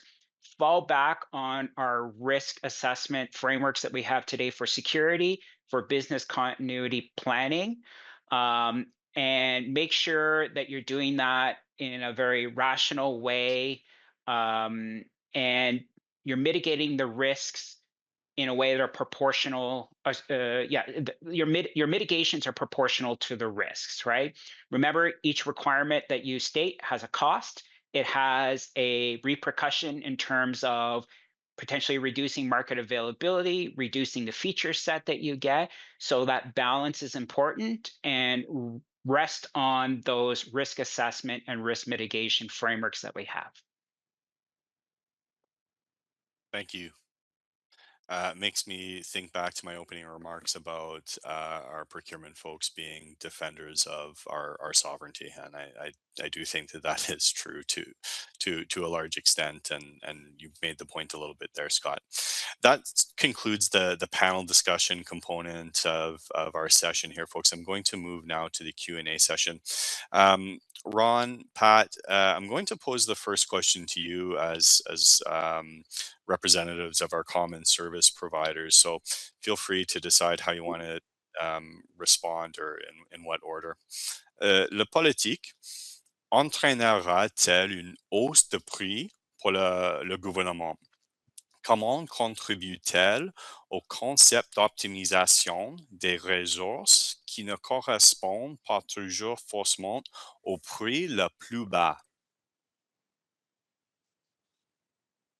fall back on our risk assessment frameworks that we have today for security, for business continuity planning, and make sure that you're doing that in a very rational way, and you're mitigating the risks in a way that are proportional. Your mitigations are proportional to the risks, right? Remember, each requirement that you state has a cost. It has a repercussion in terms of potentially reducing market availability, reducing the feature set that you get. So that balance is important, and rest on those risk assessment and risk mitigation frameworks that we have. Thank you. Makes me think back to my opening remarks about our procurement folks being defenders of our sovereignty, and I do think that that is true to a large extent, and you made the point a little bit there, Scott. That concludes the panel discussion component of our session here, folks. I'm going to move now to the Q&A session. Ron, Pat, I'm going to pose the first question to you as representatives of our common service providers. So feel free to decide how you want to respond or in what order. Le politique entraînera-t-elle une hausse de prix pour le gouvernement? Comment contribue-t-elle au concept d'optimisation des ressources qui ne correspondent pas toujours forcément au prix le plus bas?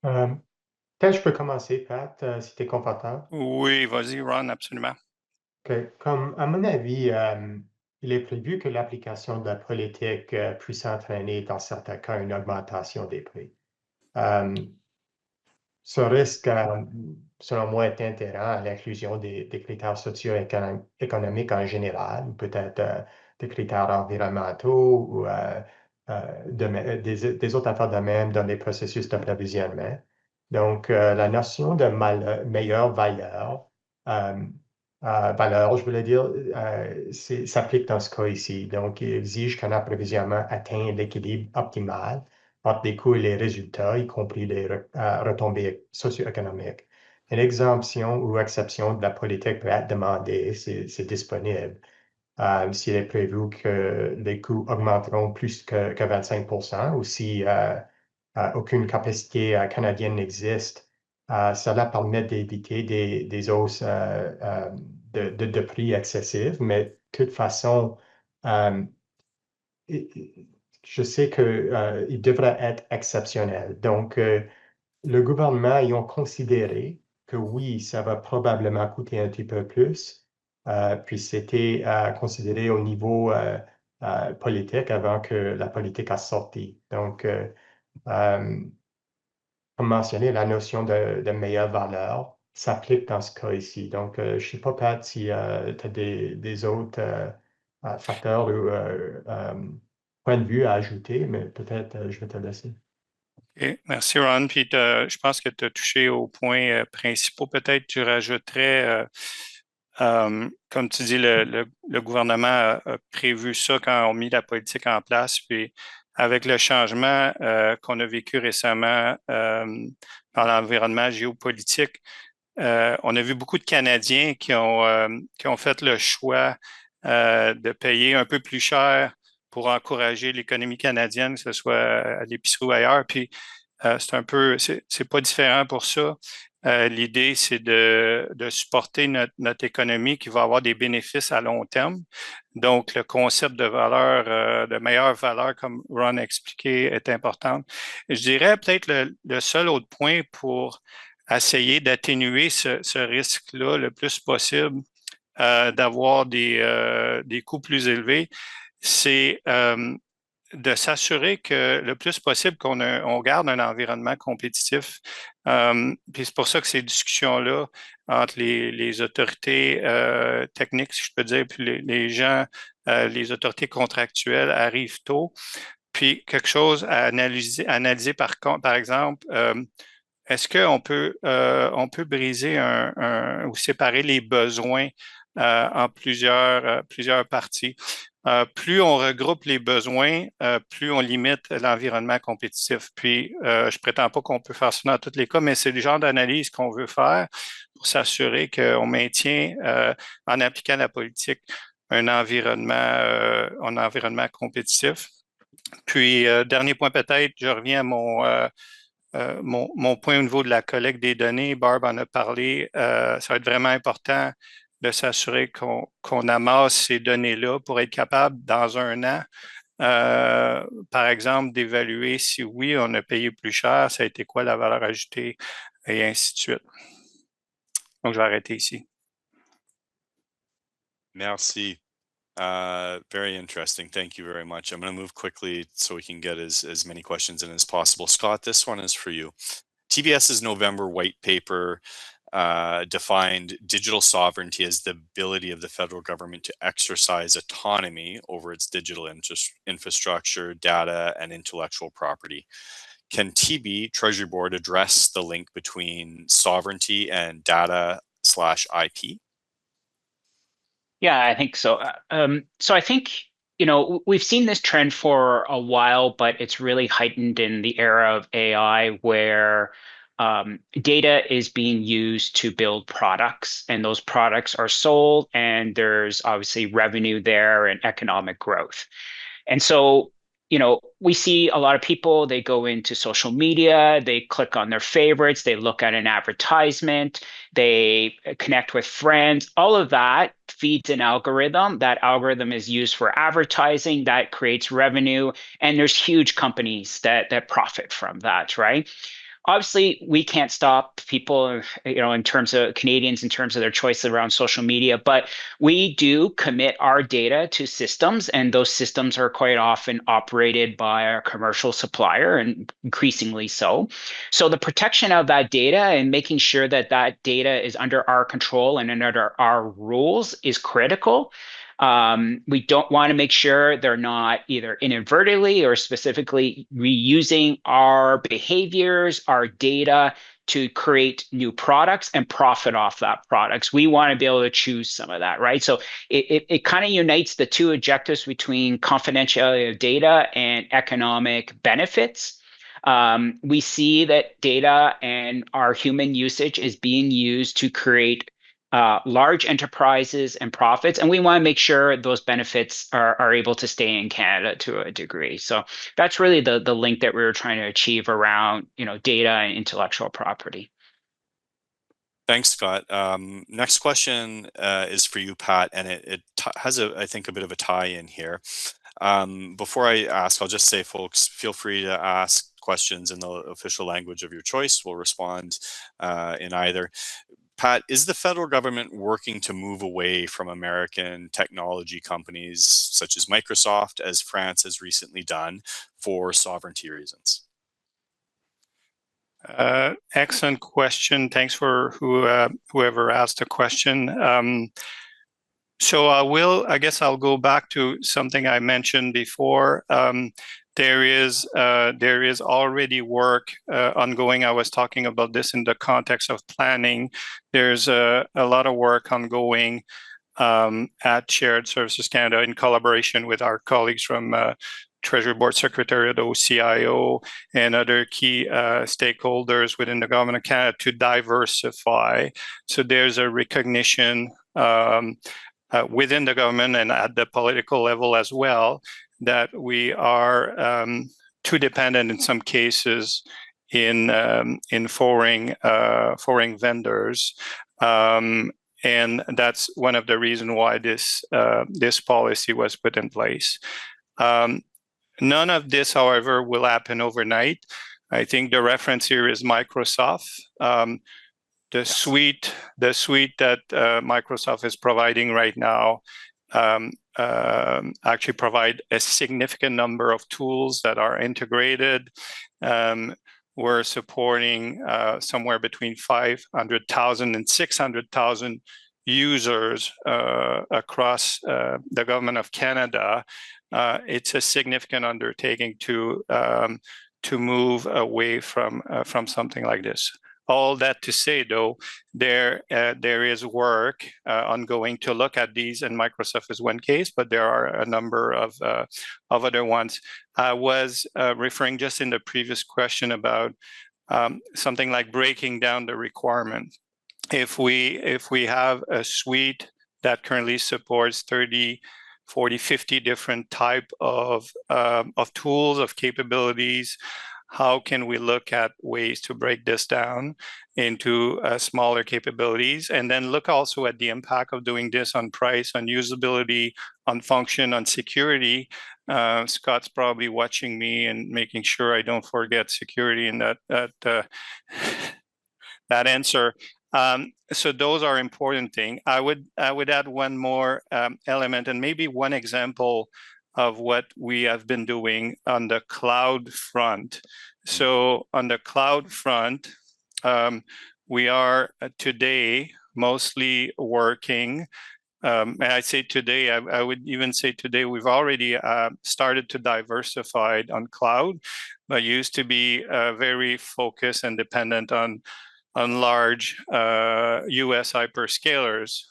Peut-être je peux commencer, Pat, si tu es confortable. Oui, vas-y, Ron, absolument. OK. Comme, à mon avis, il est prévu que l'application de la politique puisse entraîner, dans certains cas, une augmentation des prix. Ce risque, selon moi, est inhérent à l'inclusion des critères socio-économiques en général, peut-être des critères environnementaux ou des autres affaires de même dans les processus d'approvisionnement. Donc, la notion de meilleure valeur, je voulais dire, s'applique dans ce cas ici. Donc, il exige qu'un approvisionnement atteigne l'équilibre optimal entre les coûts et les résultats, y compris les retombées socio-économiques. Une exemption ou exception de la politique peut être demandée, c'est disponible. S'il est prévu que les coûts augmenteront plus que 25 ou si aucune capacité canadienne n'existe, cela permet d'éviter des hausses de prix excessives, mais de toute façon, je sais qu'il devrait être exceptionnel. Donc, le gouvernement ayant considéré que oui, ça va probablement coûter un petit peu plus. Puis c'était considéré au niveau politique avant que la politique a sorti. Donc, comme mentionné, la notion de meilleure valeur s'applique dans ce cas ici. Donc, je ne sais pas, Pat, si tu as des autres facteurs ou points de vue à ajouter, mais peut-être je vais te laisser. Okay. Merci, Ron. Puis je pense que tu as touché aux points principaux. Peut-être tu rajouterais, comme tu dis, le gouvernement a prévu ça quand on a mis la politique en place. Puis avec le changement qu'on a vécu récemment dans l'environnement géopolitique, on a vu beaucoup de Canadiens qui ont fait le choix de payer un peu plus cher pour encourager l'économie canadienne, que ce soit à l'épicerie ou ailleurs. Puis c'est pas différent pour ça. L'idée, c'est de supporter notre économie qui va avoir des bénéfices à long terme. Donc, le concept de valeur, de meilleure valeur, comme Ron a expliqué, est important. Je dirais peut-être le seul autre point pour essayer d'atténuer ce risque-là le plus possible, d'avoir des coûts plus élevés, c'est de s'assurer que le plus possible on garde un environnement compétitif. Puis c'est pour ça que ces discussions-là entre les autorités techniques, si je peux dire, puis les gens, les autorités contractuelles arrivent tôt. Puis quelque chose à analyser par exemple, est-ce qu'on on peut briser ou séparer les besoins en plusieurs parties? Plus on regroupe les besoins, plus on limite l'environnement compétitif. Puis, je ne prétends pas qu'on peut faire ça dans tous les cas, mais c'est le genre d'analyse qu'on veut faire pour s'assurer qu'on maintient, en appliquant la politique, un environnement compétitif. Puis, dernier point peut-être, je reviens à mon point au niveau de la collecte des données. Barb en a parlé. Ça va être vraiment important de s'assurer qu'on amasse ces données-là pour être capable, dans un an, par exemple, d'évaluer si oui, on a payé plus cher, ça a été quoi la valeur ajoutée, et ainsi de suite. Donc, je vais arrêter ici. Merci. Very interesting. Thank you very much. I'm going to move quickly so we can get as many questions in as possible. Scott, this one is for you. TBS's November white paper defined digital sovereignty as the ability of the federal government to exercise autonomy over its digital infrastructure, data, and intellectual property. Can TB, Treasury Board, address the link between sovereignty and data/IP? Yeah, I think so. So I think, we've seen this trend for a while, but it's really heightened in the era of AI where data is being used to build products, and those products are sold, and there's obviously revenue there and economic growth. And so, we see a lot of people, they go into social media, they click on their favorites, they look at an advertisement, they connect with friends. All of that feeds an algorithm. That algorithm is used for advertising, that creates revenue, and there's huge companies that profit from that, right? Obviously, we can't stop people, in terms of Canadians, in terms of their choices around social media, but we do commit our data to systems, and those systems are quite often operated by our commercial supplier, and increasingly so. So the protection of that data and making sure that that data is under our control and under our rules is critical. We don't want to make sure they're not either inadvertently or specifically reusing our behaviors, our data to create new products and profit off that products. We want to be able to choose some of that, right? So it kind of unites the two objectives between confidentiality of data and economic benefits. We see that data and our human usage is being used to create large enterprises and profits, and we want to make sure those benefits are able to stay in Canada to a degree. So that's really the link that we were trying to achieve around data and intellectual property. Thanks, Scott. Next question is for you, Pat, and it has I think a bit of a tie in here. Before I ask, I'll just say, folks, feel free to ask questions in the official language of your choice. We'll respond in either. Pat, is the federal government working to move away from American technology companies such as Microsoft, as France has recently done, for sovereignty reasons? Excellent question. Thanks for whoever asked the question. So I guess I'll go back to something I mentioned before. There is already work ongoing. I was talking about this in the context of planning. There's a lot of work ongoing at Shared Services Canada in collaboration with our colleagues from Treasury Board Secretariat, OCIO, and other key stakeholders within the Government of Canada to diversify. So there's a recognition within the government and at the political level as well that we are too dependent in some cases in foreign vendors. And that's one of the reasons why this policy was put in place. None of this, however, will happen overnight. I think the reference here is Microsoft. The suite that Microsoft is providing right now actually provide a significant number of tools that are integrated. We're supporting somewhere between 500,000 and 600,000 users across the Government of Canada. It's a significant undertaking to move away from something like this. All that to say, though, there is work ongoing to look at these, and Microsoft is one case, but there are a number of other ones. I was referring just in the previous question about something like breaking down the requirement. If we have a suite that currently supports 30, 40, 50 different type of tools, of capabilities, how can we look at ways to break this down into smaller capabilities, and then look also at the impact of doing this on price, on usability, on function, on security. Scott's probably watching me and making sure I don't forget security in that answer. So those are important things. I would add one more element, and maybe one example of what we have been doing on the cloud front. So on the cloud front, we are today mostly working, and I say today, I would even say today, we've already started to diversify on cloud, but used to be very focused and dependent on large US hyperscalers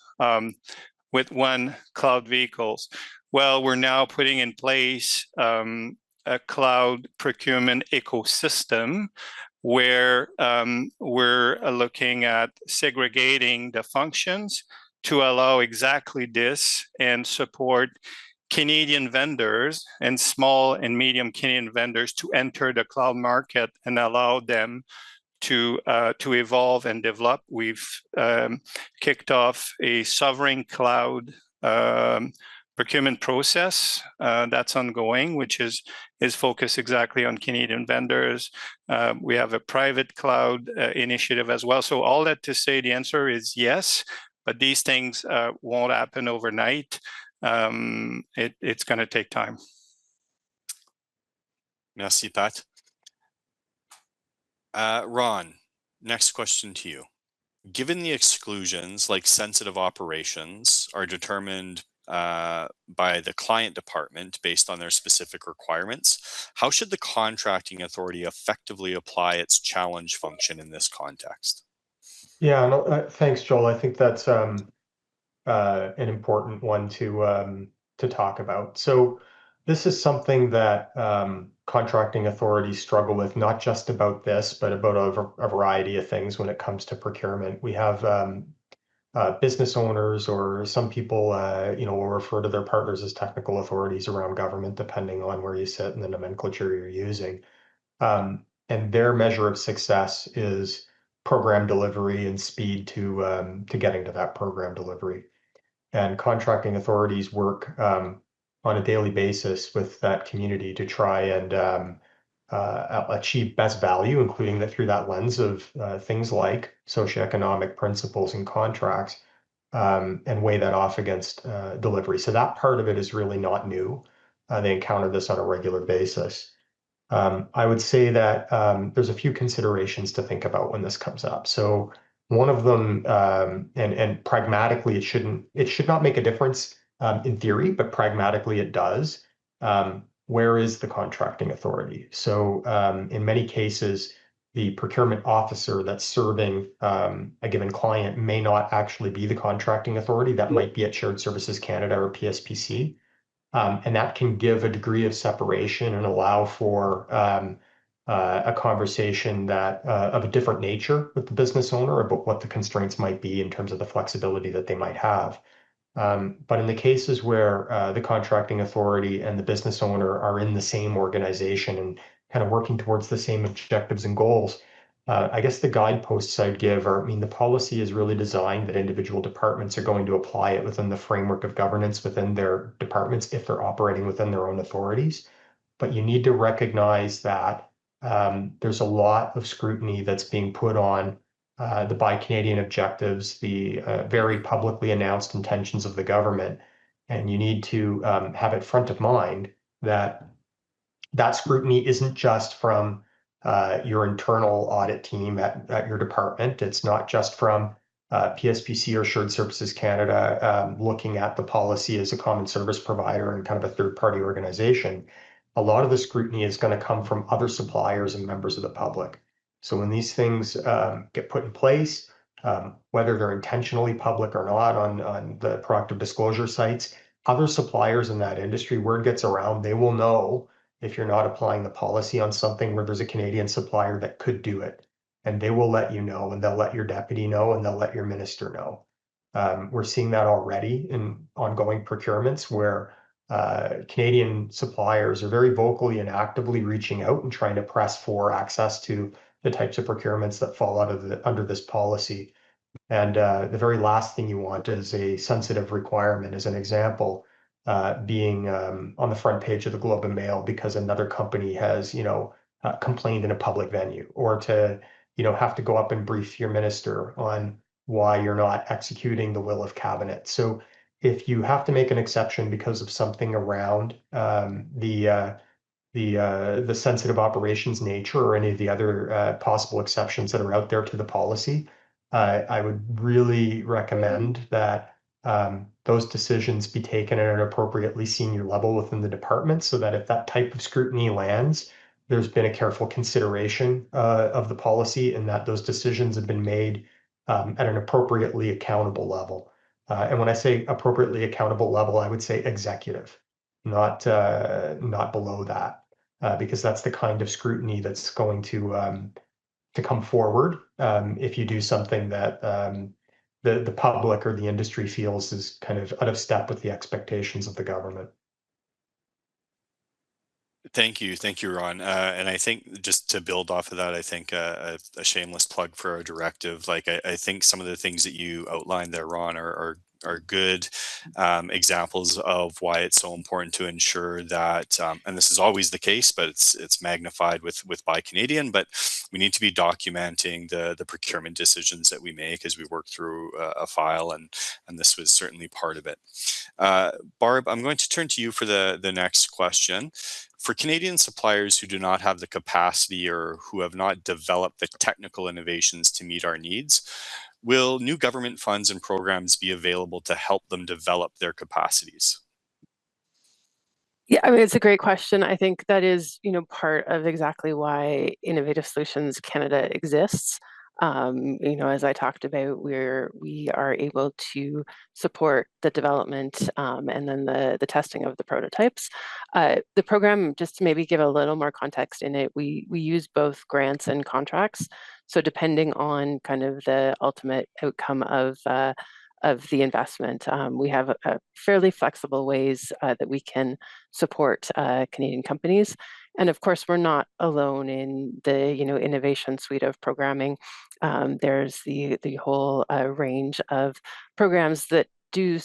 with one cloud vehicles. Well, we're now putting in place a cloud procurement ecosystem where we're looking at segregating the functions to allow exactly this and support Canadian vendors and small and medium Canadian vendors to enter the cloud market and allow them to evolve and develop. We've kicked off a sovereign cloud procurement process that's ongoing, which is focused exactly on Canadian vendors. We have a private cloud initiative as well. So all that to say, the answer is yes, but these things won't happen overnight. It's going to take time. Merci, Pat. Ron, next question to you. Given the exclusions, like sensitive operations, are determined by the client department based on their specific requirements, how should the contracting authority effectively apply its challenge function in this context? Yeah, no, thanks, Joel. I think that's an important one to talk about. So this is something that contracting authorities struggle with, not just about this, but about a variety of things when it comes to procurement. We have business owners, or some people, will refer to their partners as technical authorities around government, depending on where you sit and the nomenclature you're using. And their measure of success is program delivery and speed to getting to that program delivery. And contracting authorities work on a daily basis with that community to try and achieve best value, including that through that lens of things like socioeconomic principles and contracts, and weigh that off against delivery. So that part of it is really not new. They encounter this on a regular basis. I would say that there's a few considerations to think about when this comes up. So one of them, and pragmatically, it should not make a difference in theory, but pragmatically it does. Where is the contracting authority? So in many cases, the procurement officer that's serving a given client may not actually be the contracting authority. That might be at Shared Services Canada or PSPC. And that can give a degree of separation and allow for a conversation that of a different nature with the business owner about what the constraints might be in terms of the flexibility that they might have. But in the cases where the contracting authority and the business owner are in the same organization and kind of working towards the same objectives and goals, I guess the guideposts I'd give are, I mean, the policy is really designed that individual departments are going to apply it within the framework of governance within their departments if they're operating within their own authorities. But you need to recognize that there's a lot of scrutiny that's being put on the Buy Canadian objectives, the very publicly announced intentions of the government. And you need to have it front of mind that that scrutiny isn't just from your internal audit team at your department. It's not just from PSPC or Shared Services Canada looking at the policy as a common service provider and kind of a third-party organization. A lot of the scrutiny is going to come from other suppliers and members of the public. So when these things get put in place, whether they're intentionally public or not on the proactive disclosure sites, other suppliers in that industry, word gets around, they will know if you're not applying the policy on something where there's a Canadian supplier that could do it. And they will let you know, and they'll let your deputy know, and they'll let your minister know. We're seeing that already in ongoing procurements where Canadian suppliers are very vocally and actively reaching out and trying to press for access to the types of procurements that fall out of under this policy. And the very last thing you want is a sensitive requirement, as an example, being on the front page of the Globe and Mail because another company has, complained in a public venue, or to, have to go up and brief your minister on why you're not executing the will of cabinet. So if you have to make an exception because of something around the sensitive operations nature or any of the other possible exceptions that are out there to the policy, I would really recommend that those decisions be taken at an appropriately senior level within the department so that if that type of scrutiny lands, there's been a careful consideration of the policy and that those decisions have been made at an appropriately accountable level. And when I say appropriately accountable level, I would say executive, not below that. Because that's the kind of scrutiny that's going to come forward if you do something that the public or the industry feels is kind of out of step with the expectations of the government. Thank you, Ron. And I think just to build off of that, I think a shameless plug for our directive. Like I think some of the things that you outlined there, Ron, are good examples of why it's so important to ensure that, and this is always the case, but it's magnified with Buy Canadian. But we need to be documenting the procurement decisions that we make as we work through a file, and this was certainly part of it. Barb, I'm going to turn to you for the next question. For Canadian suppliers who do not have the capacity or who have not developed the technical innovations to meet our needs, will new government funds and programs be available to help them develop their capacities? Yeah, I mean, it's a great question. I think that is, part of exactly why Innovative Solutions Canada exists. As I talked about, we are able to support the development and then the testing of the prototypes. The program, just to maybe give a little more context in it, we use both grants and contracts. So depending on kind of the ultimate outcome of the investment, we have fairly flexible ways that we can support Canadian companies. And of course, we're not alone in the innovation suite of programming. There's the whole range of programs that do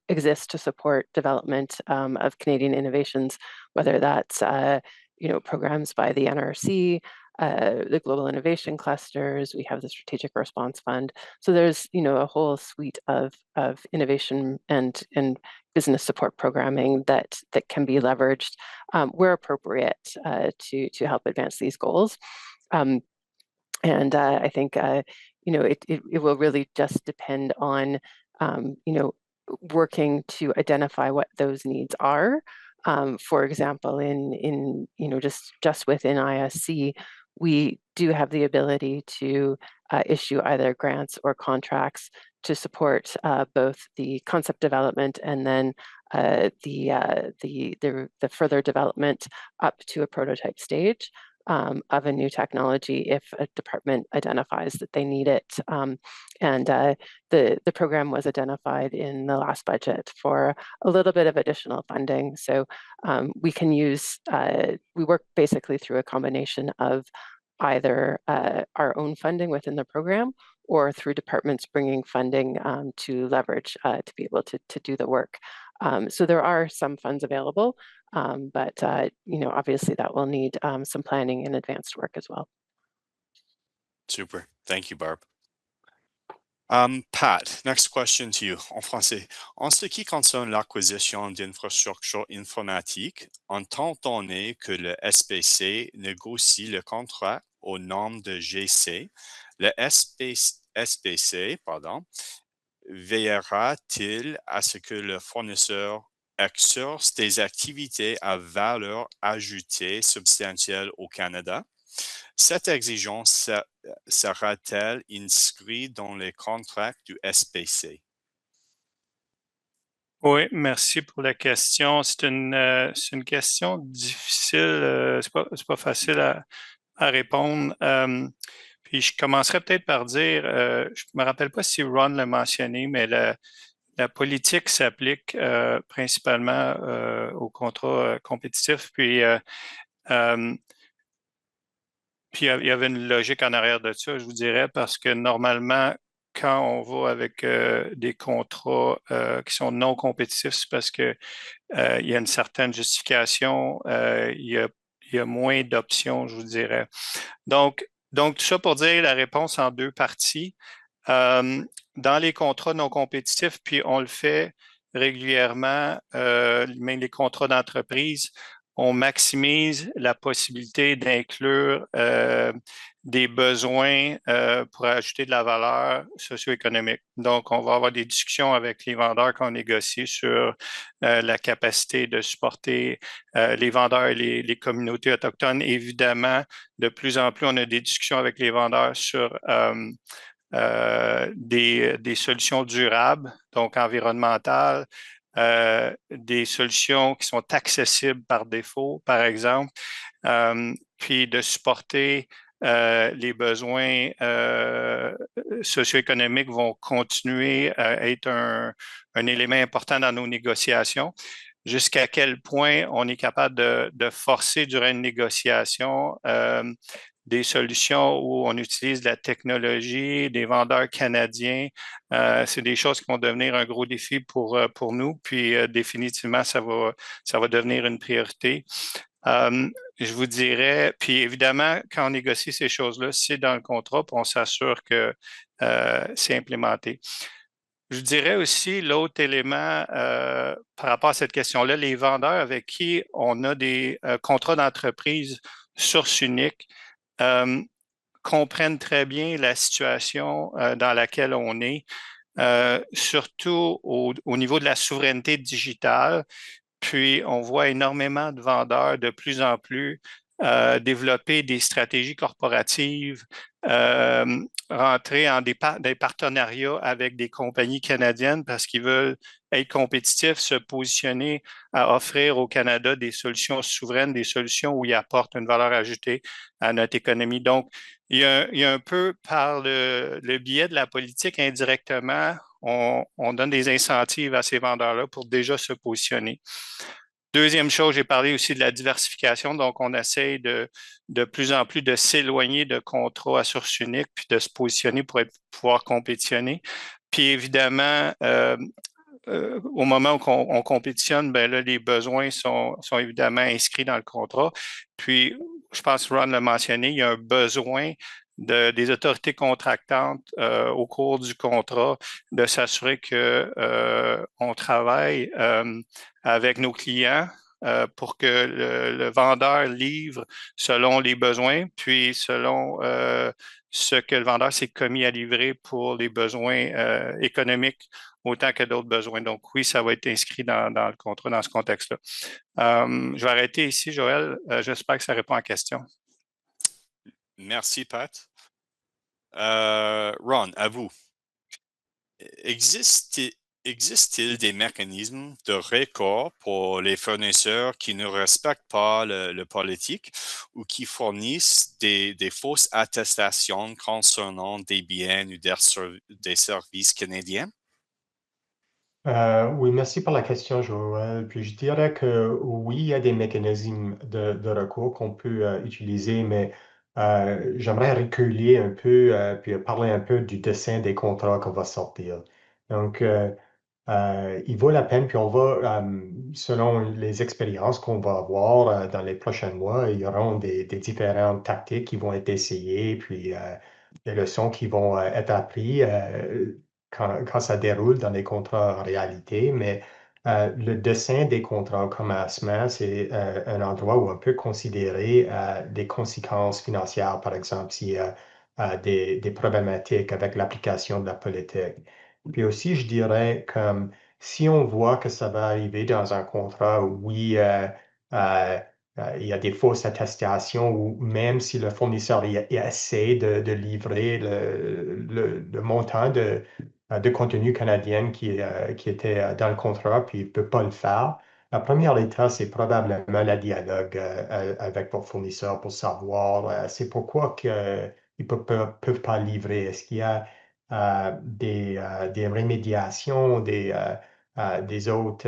exist to support development of Canadian innovations, whether that's programs by the NRC, the Global Innovation Clusters, we have the Strategic Response Fund. So there's, a whole suite of innovation and business support programming that can be leveraged where appropriate to help advance these goals. And I think, it will really just depend on, working to identify what those needs are. For example, in just within ISC, we do have the ability to issue either grants or contracts to support both the concept development and then the further development up to a prototype stage of a new technology if a department identifies that they need it. And the program was identified in the last budget for a little bit of additional funding. So we can use, we work basically through a combination of either our own funding within the program or through departments bringing funding to leverage to be able to do the work. So there are some funds available, but obviously that will need some planning and advanced work as well. Super. Thank you, Barb. Pat, next question to you en français. En ce qui concerne l'acquisition d'infrastructures informatiques, entend-on que le SPC négocie le contrat aux normes de GC? Le SPC, veillera-t-il à ce que le fournisseur exerce des activités à valeur ajoutée substantielle au Canada? Cette exigence sera-t-elle inscrite dans les contrats du SPC? Oui, merci pour la question. C'est une question difficile, c'est pas facile à répondre. Puis je commencerai peut-être par dire, je me rappelle pas si Ron l'a mentionné, mais la politique s'applique principalement aux contrats compétitifs. Puis il y avait une logique en arrière de ça, je vous dirais, parce que normalement, quand on va avec des contrats qui sont non compétitifs, c'est parce que il y a une certaine justification, il y a moins d'options, je vous dirais. Donc, tout ça pour dire la réponse en deux parties. Dans les contrats non compétitifs, puis on le fait régulièrement, même les contrats d'entreprise, on maximise la possibilité d'inclure des besoins pour ajouter de la valeur socio-économique. Donc, on va avoir des discussions avec les vendeurs quand on négocie sur la capacité de supporter les vendeurs et les communautés autochtones. Évidemment, de plus en plus, on a des discussions avec les vendeurs sur des solutions durables, donc environnementales, des solutions qui sont accessibles par défaut, par exemple, puis de supporter les besoins socio-économiques vont continuer à être un élément important dans nos négociations. Jusqu'à quel point on est capable de forcer durant une négociation des solutions où on utilise de la technologie, des vendeurs canadiens. C'est des choses qui vont devenir un gros défi pour nous. Puis définitivement, ça va devenir une priorité. Je vous dirais, puis évidemment, quand on négocie ces choses-là, c'est dans le contrat, puis on s'assure que c'est implémenté. Je dirais aussi l'autre élément par rapport à cette question-là, les vendeurs avec qui on a des contrats d'entreprise source unique comprennent très bien la situation dans laquelle on est, surtout au niveau de la souveraineté digitale. Puis, on voit énormément de vendeurs de plus en plus développer des stratégies corporatives, rentrer en des partenariats avec des compagnies canadiennes parce qu'ils veulent être compétitifs, se positionner à offrir au Canada des solutions souveraines, des solutions où ils apportent une valeur ajoutée à notre économie. Donc, il y a un peu par le biais de la politique indirectement, on donne des incentives à ces vendeurs-là pour déjà se positionner. Deuxième chose, j'ai parlé aussi de la diversification. Donc, on essaye de plus en plus de s'éloigner de contrats à source unique puis de se positionner pour pouvoir compétitionner. Puis évidemment, au moment où on compétitionne, ben là, les besoins sont évidemment inscrits dans le contrat. Puis, je pense que Ron l'a mentionné, il y a un besoin des autorités contractantes au cours du contrat de s'assurer que on travaille avec nos clients pour que le vendeur livre selon les besoins, puis selon ce que le vendeur s'est commis à livrer pour les besoins économiques autant que d'autres besoins. Donc oui, ça va être inscrit dans le contrat dans ce contexte-là. Je vais arrêter ici, Joël. J'espère que ça répond à la question. Merci, Pat. Ron, à vous. Existe-t-il des mécanismes de recours pour les fournisseurs qui ne respectent pas le politique ou qui fournissent des fausses attestations concernant des biens ou des services canadiens? Oui, merci pour la question, Joël. Puis je dirais que oui, il y a des mécanismes de recours qu'on peut utiliser, mais j'aimerais reculer un peu puis parler un peu du dessin des contrats qu'on va sortir. Donc, il vaut la peine, puis on va, selon les expériences qu'on va avoir dans les prochains mois, il y aura des différentes tactiques qui vont être essayées, puis des leçons qui vont être apprises quand ça déroule dans les contrats en réalité. Mais le dessin des contrats au commencement, c'est un endroit où on peut considérer des conséquences financières, par exemple, s'il y a des problématiques avec l'application de la politique. Puis aussi, je dirais comme si on voit que ça va arriver dans un contrat où oui, euh, il y a des fausses attestations ou même si le fournisseur il essaie de livrer le montant de contenu canadien qui était dans le contrat, puis il ne peut pas le faire. La première étape, c'est probablement le dialogue avec votre fournisseur pour savoir c'est pourquoi qu'ils ne peuvent pas livrer. Est-ce qu'il y a des remédiations, des autres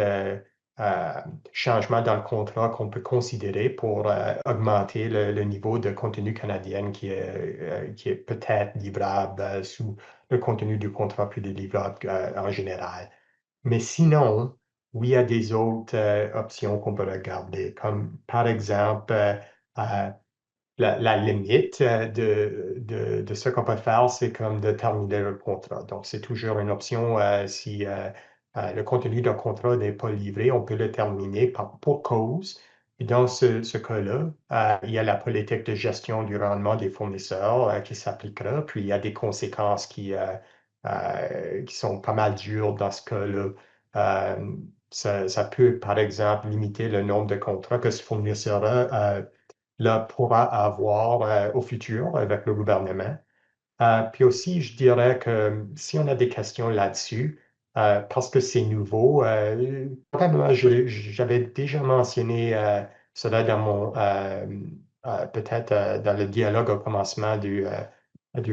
euh, changements dans le contrat qu'on peut considérer pour augmenter le niveau de contenu canadien qui est peut-être livrable sous le contenu du contrat puis des livrables en général. Mais sinon, oui, il y a des autres options qu'on peut regarder, comme par exemple euh, la limite de ce qu'on peut faire, c'est comme de terminer le contrat. Donc, c'est toujours une option si le contenu d'un contrat n'est pas livré, on peut le terminer pour cause. Et dans ce cas-là, il y a la politique de gestion du rendement des fournisseurs qui s'appliquera, puis il y a des conséquences qui sont pas mal dures dans ce cas-là. Ça peut, par exemple, limiter le nombre de contrats que ce fournisseur là, pourra avoir au futur avec le gouvernement. Puis aussi, je dirais que si on a des questions là-dessus, parce que c'est nouveau, probablement, j'avais déjà mentionné cela dans peut-être dans le dialogue au commencement du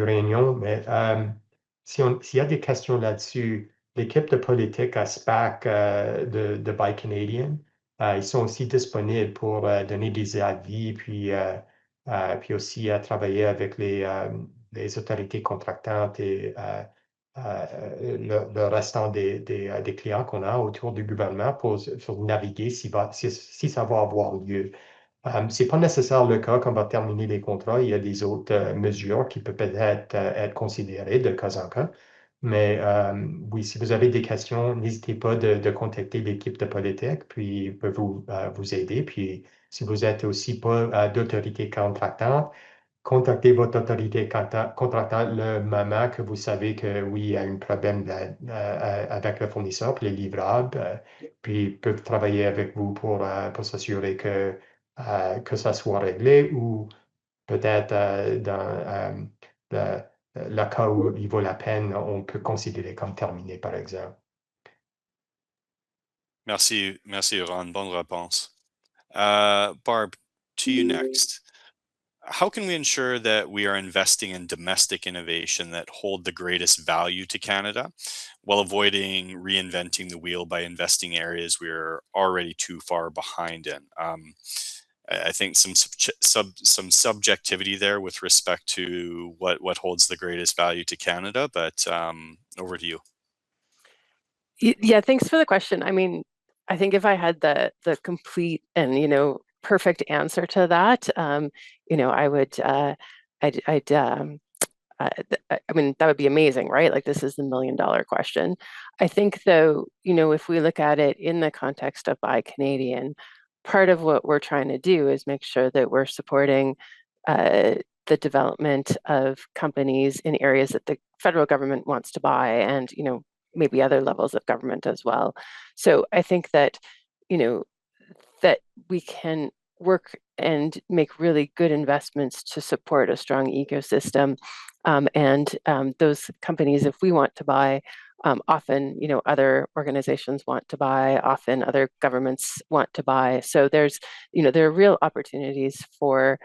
réunion, mais s'il y a des questions là-dessus, l'équipe de politique à SPAC de Buy Canadian, ils sont aussi disponibles pour donner des avis, puis aussi travailler avec les autorités contractantes et le restant des clients qu'on a autour du gouvernement pour naviguer si ça va avoir lieu. Ce n'est pas nécessairement le cas quand on va terminer les contrats. Il y a des autres mesures qui peuvent peut-être être considérées de cas en cas. Mais oui, si vous avez des questions, n'hésitez pas de contacter l'équipe de politique, puis ils peuvent vous aider. Puis si vous êtes aussi pas d'autorité contractante, contactez votre autorité contractante le moment que vous savez que oui, il y a un problème avec le fournisseur, puis les livrables, puis ils peuvent travailler avec vous pour s'assurer que ça soit réglé ou peut-être dans le cas où il vaut la peine, on peut considérer comme terminé, par exemple. Merci, Ron. Bonne réponse. Barb, to you next. How can we ensure that we are investing in domestic innovation that hold the greatest value to Canada while avoiding reinventing the wheel by investing in areas we're already too far behind in? I think some subjectivity there with respect to what holds the greatest value to Canada, but over to you. Yeah, thanks for the question. I mean, I think if I had the complete and perfect answer to that, I would I'd I mean, that would be amazing, right? Like this is the $1 million question. I think though, if we look at it in the context of Buy Canadian, part of what we're trying to do is make sure that we're supporting uh, the development of companies in areas that the federal government wants to buy and, maybe other levels of government as well. So I think that, you know, that we can work and make really good investments to support a strong ecosystem. And those companies, if we want to buy, often, other organizations want to buy, often other governments want to buy. So there are real opportunities for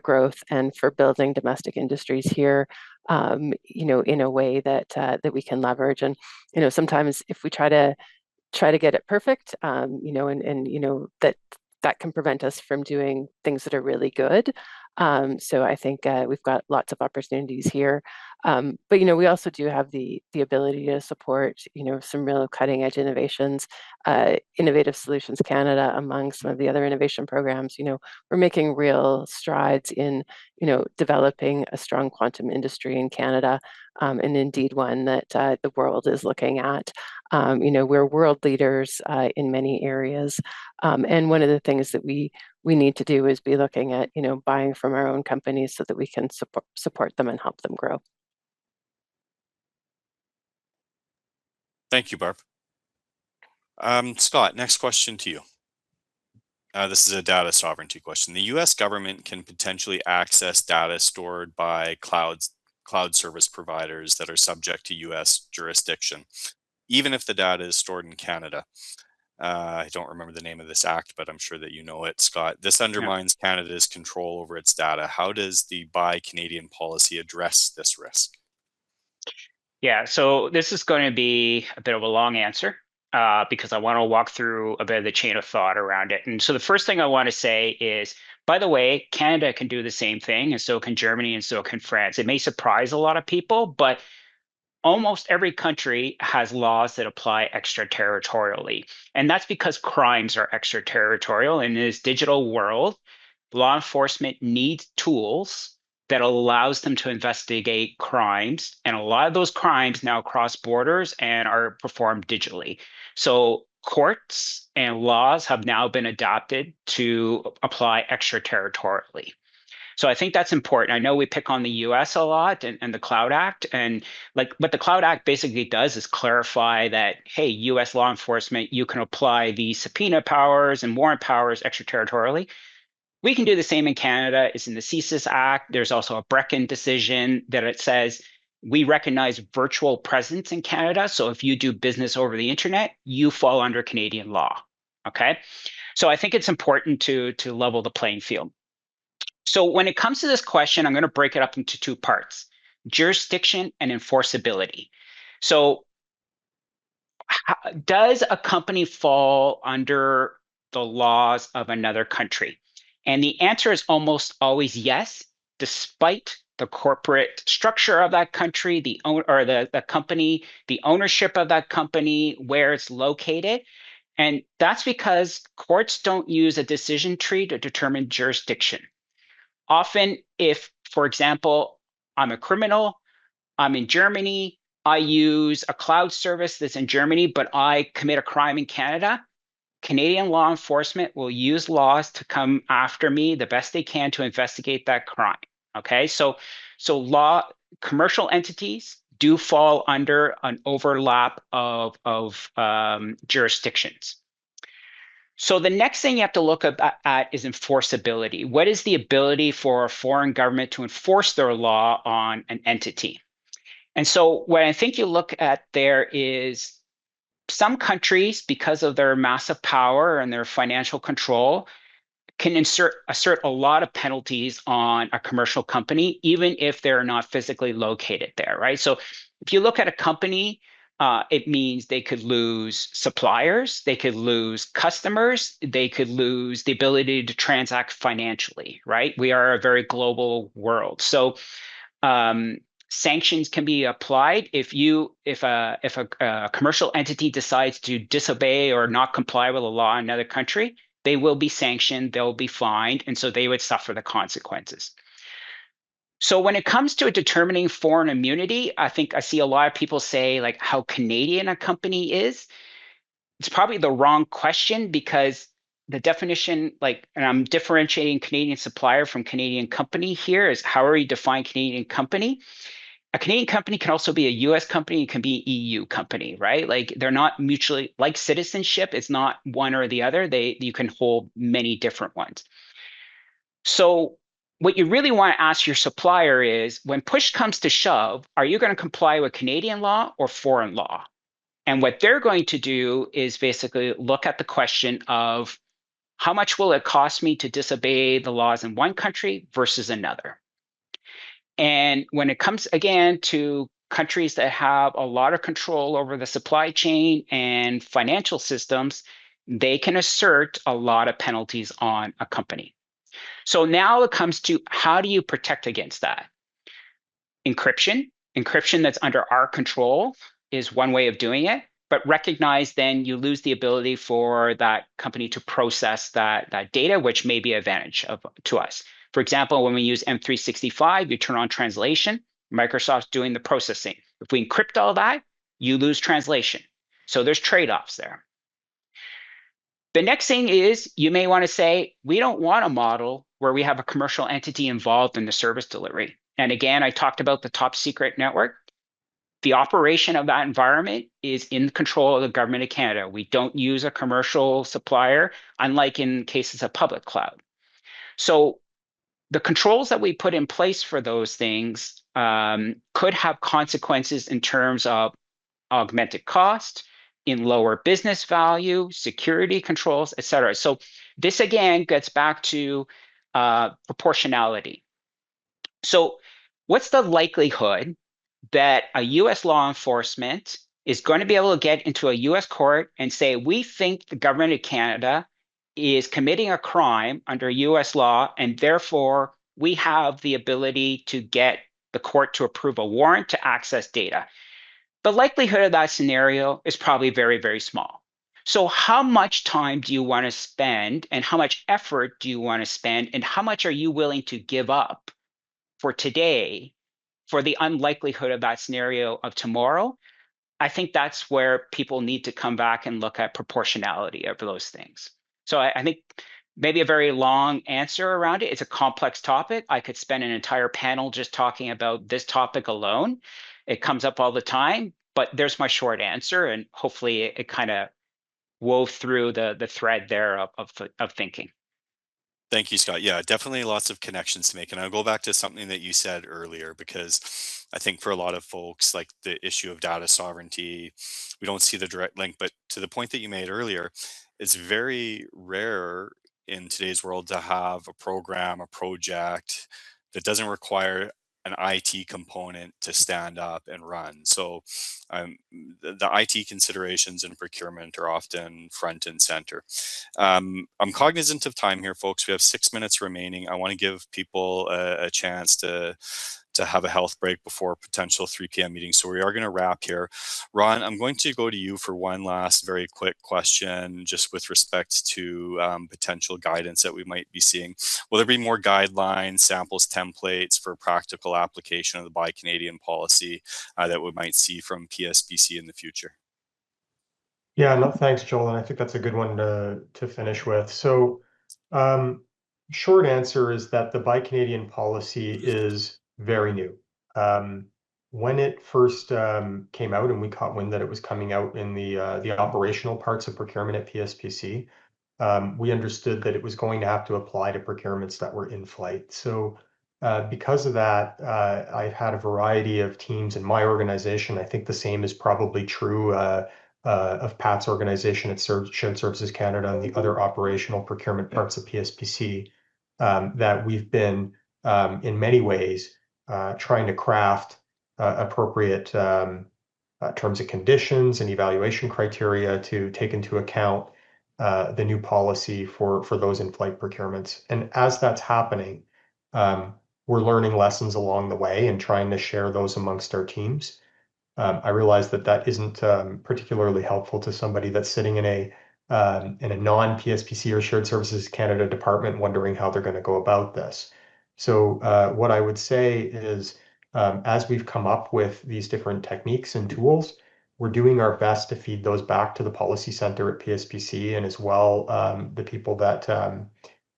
growth and for building domestic industries here, in a way that we can leverage. And, sometimes if we try to get it perfect, and that can prevent us from doing things that are really good. So I think we've got lots of opportunities here. But we also do have the ability to support some real cutting edge innovations. Innovative Solutions Canada, among some of the other innovation programs, we're making real strides in developing a strong quantum industry in Canada, and indeed one that the world is looking at. We're world leaders in many areas, and one of the things that we need to do is be looking at buying from our own companies so that we can support them and help them grow. Thank you, Barb. Scott, next question to you. This is a data sovereignty question. The US government can potentially access data stored by cloud service providers that are subject to US jurisdiction, even if the data is stored in Canada. I don't remember the name of this act, but I'm sure that you know it, Scott. This undermines Canada's control over its data. How does the Buy Canadian policy address this risk? Yeah, so this is going to be a bit of a long answer because I want to walk through a bit of the chain of thought around it. And so the first thing I want to say is, by the way, Canada can do the same thing, and so can Germany, and so can France. It may surprise a lot of people, but almost every country has laws that apply extraterritorially. And that's because crimes are extraterritorial. In this digital world, law enforcement needs tools that allows them to investigate crimes. And a lot of those crimes now cross borders and are performed digitally. So courts and laws have now been adopted to apply extraterritorially. So I think that's important. I know we pick on the US a lot and the Cloud Act. And like what the Cloud Act basically does is clarify that, hey, US law enforcement, you can apply the subpoena powers and warrant powers extraterritorially. We can do the same in Canada. It's in the CSIS Act. There's also a Brecken decision that it says we recognize virtual presence in Canada. So if you do business over the internet, you fall under Canadian law. Okay. So I think it's important to level the playing field. So when it comes to this question, I'm going to break it up into two parts: jurisdiction and enforceability. So does a company fall under the laws of another country? And the answer is almost always yes, despite the corporate structure of that country, the company, the ownership of that company, where it's located. And that's because courts don't use a decision tree to determine jurisdiction. Often, if, for example, I'm a criminal, I'm in Germany, I use a cloud service that's in Germany, but I commit a crime in Canada, Canadian law enforcement will use laws to come after me the best they can to investigate that crime. Okay, so commercial entities do fall under an overlap of jurisdictions. So the next thing you have to look at is enforceability. What is the ability for a foreign government to enforce their law on an entity? And so what I think you look at there is some countries, because of their massive power and their financial control, can assert a lot of penalties on a commercial company, even if they're not physically located there, right? So if you look at a company, it means they could lose suppliers, they could lose customers, they could lose the ability to transact financially, right? We are a very global world. So sanctions can be applied if a commercial entity decides to disobey or not comply with a law in another country. They will be sanctioned, they'll be fined, and so they would suffer the consequences. So when it comes to determining foreign immunity, I think I see a lot of people say like how Canadian a company is. It's probably the wrong question, because the definition, like, and I'm differentiating Canadian supplier from Canadian company here, is how are you define Canadian company? A Canadian company can also be a US company, it can be an EU company, right? Like they're not mutually, like citizenship, it's not one or the other. You can hold many different ones. So what you really want to ask your supplier is, when push comes to shove, are you going to comply with Canadian law or foreign law? And what they're going to do is basically look at the question of how much will it cost me to disobey the laws in one country versus another? And when it comes again to countries that have a lot of control over the supply chain and financial systems, they can assert a lot of penalties on a company. So now it comes to, how do you protect against that? Encryption that's under our control is one way of doing it, but recognize then you lose the ability for that company to process that data, which may be an advantage to us. For example, when we use M365, you turn on translation, Microsoft's doing the processing. If we encrypt all that, you lose translation. So there's trade-offs there. The next thing is, you may want to say, we don't want a model where we have a commercial entity involved in the service delivery. And again, I talked about the top secret network. The operation of that environment is in control of the government of Canada. We don't use a commercial supplier, unlike in cases of public cloud. So the controls that we put in place for those things could have consequences in terms of augmented cost, in lower business value, security controls, et cetera. So this again gets back to proportionality. So what's the likelihood that a US law enforcement is going to be able to get into a US court and say, we think the government of Canada is committing a crime under US law, and therefore we have the ability to get the court to approve a warrant to access data? The likelihood of that scenario is probably very, very small. So how much time do you want to spend, and how much effort do you want to spend, and how much are you willing to give up for today for the unlikelihood of that scenario of tomorrow? I think that's where people need to come back and look at proportionality of those things. So I think maybe a very long answer around it. It's a complex topic. I could spend an entire panel just talking about this topic alone. It comes up all the time, but there's my short answer, and hopefully it kind of wove through the thread there of thinking. Thank you, Scott. Yeah, definitely lots of connections to make. And I'll go back to something that you said earlier, because I think for a lot of folks, like the issue of data sovereignty, we don't see the direct link. But to the point that you made earlier, it's very rare in today's world to have a program, a project that doesn't require an IT component to stand up and run. So the IT considerations in procurement are often front and center. I'm cognizant of time here, folks. We have 6 minutes remaining. I want to give people a chance to have a health break before potential 3 p.m. meeting. So we are going to wrap here. Ron, I'm going to go to you for one last very quick question, just with respect to potential guidance that we might be seeing. Will there be more guidelines, samples, templates for practical application of the Buy Canadian policy that we might see from PSPC in the future? Yeah, no, thanks, Joel. And I think that's a good one to finish with. So, short answer is that the Buy Canadian policy is very new. When it first came out, and we caught wind that it was coming out in the operational parts of procurement at PSPC, we understood that it was going to have to apply to procurements that were in flight. So, because of that, I've had a variety of teams in my organization. I think the same is probably true of Pat's organization at Shared Services Canada and the other operational procurement parts of PSPC, that we've been, in many ways, trying to craft appropriate terms and conditions and evaluation criteria to take into account the new policy for those in-flight procurements. And as that's happening, we're learning lessons along the way and trying to share those amongst our teams. I realize that that isn't particularly helpful to somebody that's sitting in a non-PSPC or Shared Services Canada department wondering how they're going to go about this. So what I would say is, as we've come up with these different techniques and tools, we're doing our best to feed those back to the policy center at PSPC, and as well the people that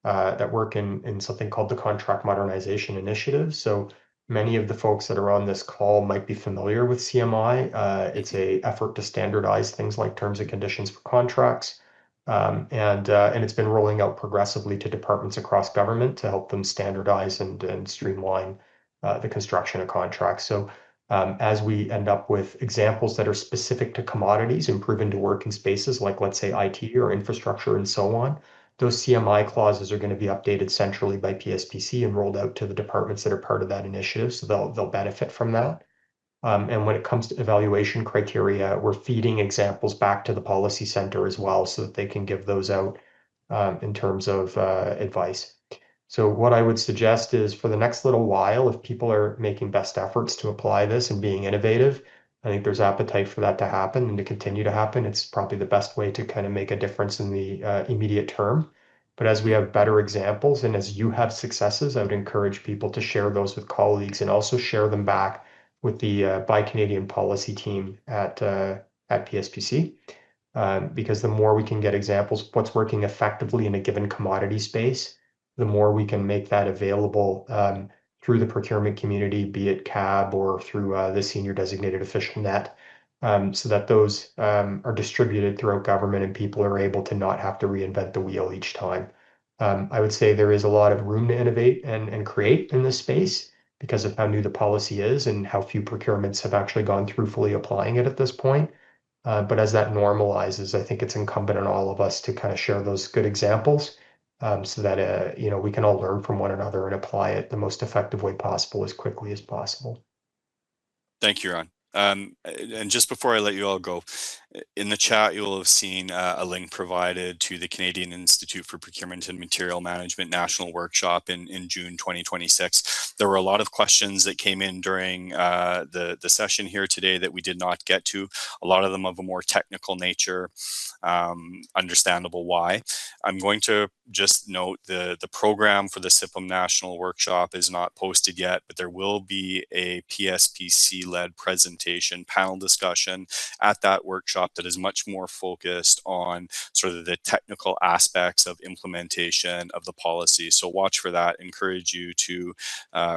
that work in something called the Contract Modernization Initiative. So many of the folks that are on this call might be familiar with CMI. It's a effort to standardize things like terms and conditions for contracts. And it's been rolling out progressively to departments across government to help them standardize and streamline the construction of contracts. So as we end up with examples that are specific to commodities and proven to work in spaces like, let's say, IT or infrastructure and so on, those CMI clauses are going to be updated centrally by PSPC and rolled out to the departments that are part of that initiative, so they'll benefit from that. And when it comes to evaluation criteria, we're feeding examples back to the policy center as well so that they can give those out in terms of advice. So what I would suggest is for the next little while, if people are making best efforts to apply this and being innovative, I think there's appetite for that to happen and to continue to happen. It's probably the best way to kind of make a difference in the immediate term. But as we have better examples and as you have successes, I would encourage people to share those with colleagues and also share them back with the Buy Canadian policy team at PSPC. Because the more we can get examples of what's working effectively in a given commodity space, the more we can make that available through the procurement community, be it CAB or through the senior designated official net, so that those are distributed throughout government and people are able to not have to reinvent the wheel each time. I would say there is a lot of room to innovate and create in this space because of how new the policy is and how few procurements have actually gone through fully applying it at this point. But as that normalizes, I think it's incumbent on all of us to kind of share those good examples so that we can all learn from one another and apply it the most effective way possible as quickly as possible. Thank you, Ron. And just before I let you all go, in the chat, you'll have seen a link provided to the Canadian Institute for Procurement and Material Management National Workshop in June 2026. There were a lot of questions that came in during the session here today that we did not get to, a lot of them of a more technical nature, understandable why. I'm going to just note the program for the SIPM National Workshop is not posted yet, but there will be a PSPC-led presentation, panel discussion at that workshop that is much more focused on sort of the technical aspects of implementation of the policy. So watch for that. Encourage you to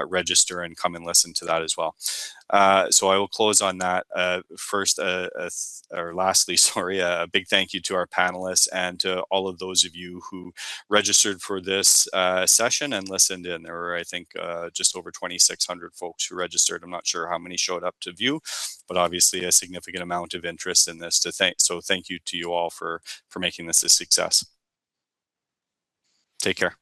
register and come and listen to that as well. So I will close on that. Lastly, sorry, a big thank you to our panelists and to all of those of you who registered for this session and listened in. There were, I think, just over 2,600 folks who registered. I'm not sure how many showed up to view, but obviously a significant amount of interest in this. So thank you to you all for making this a success. Take care.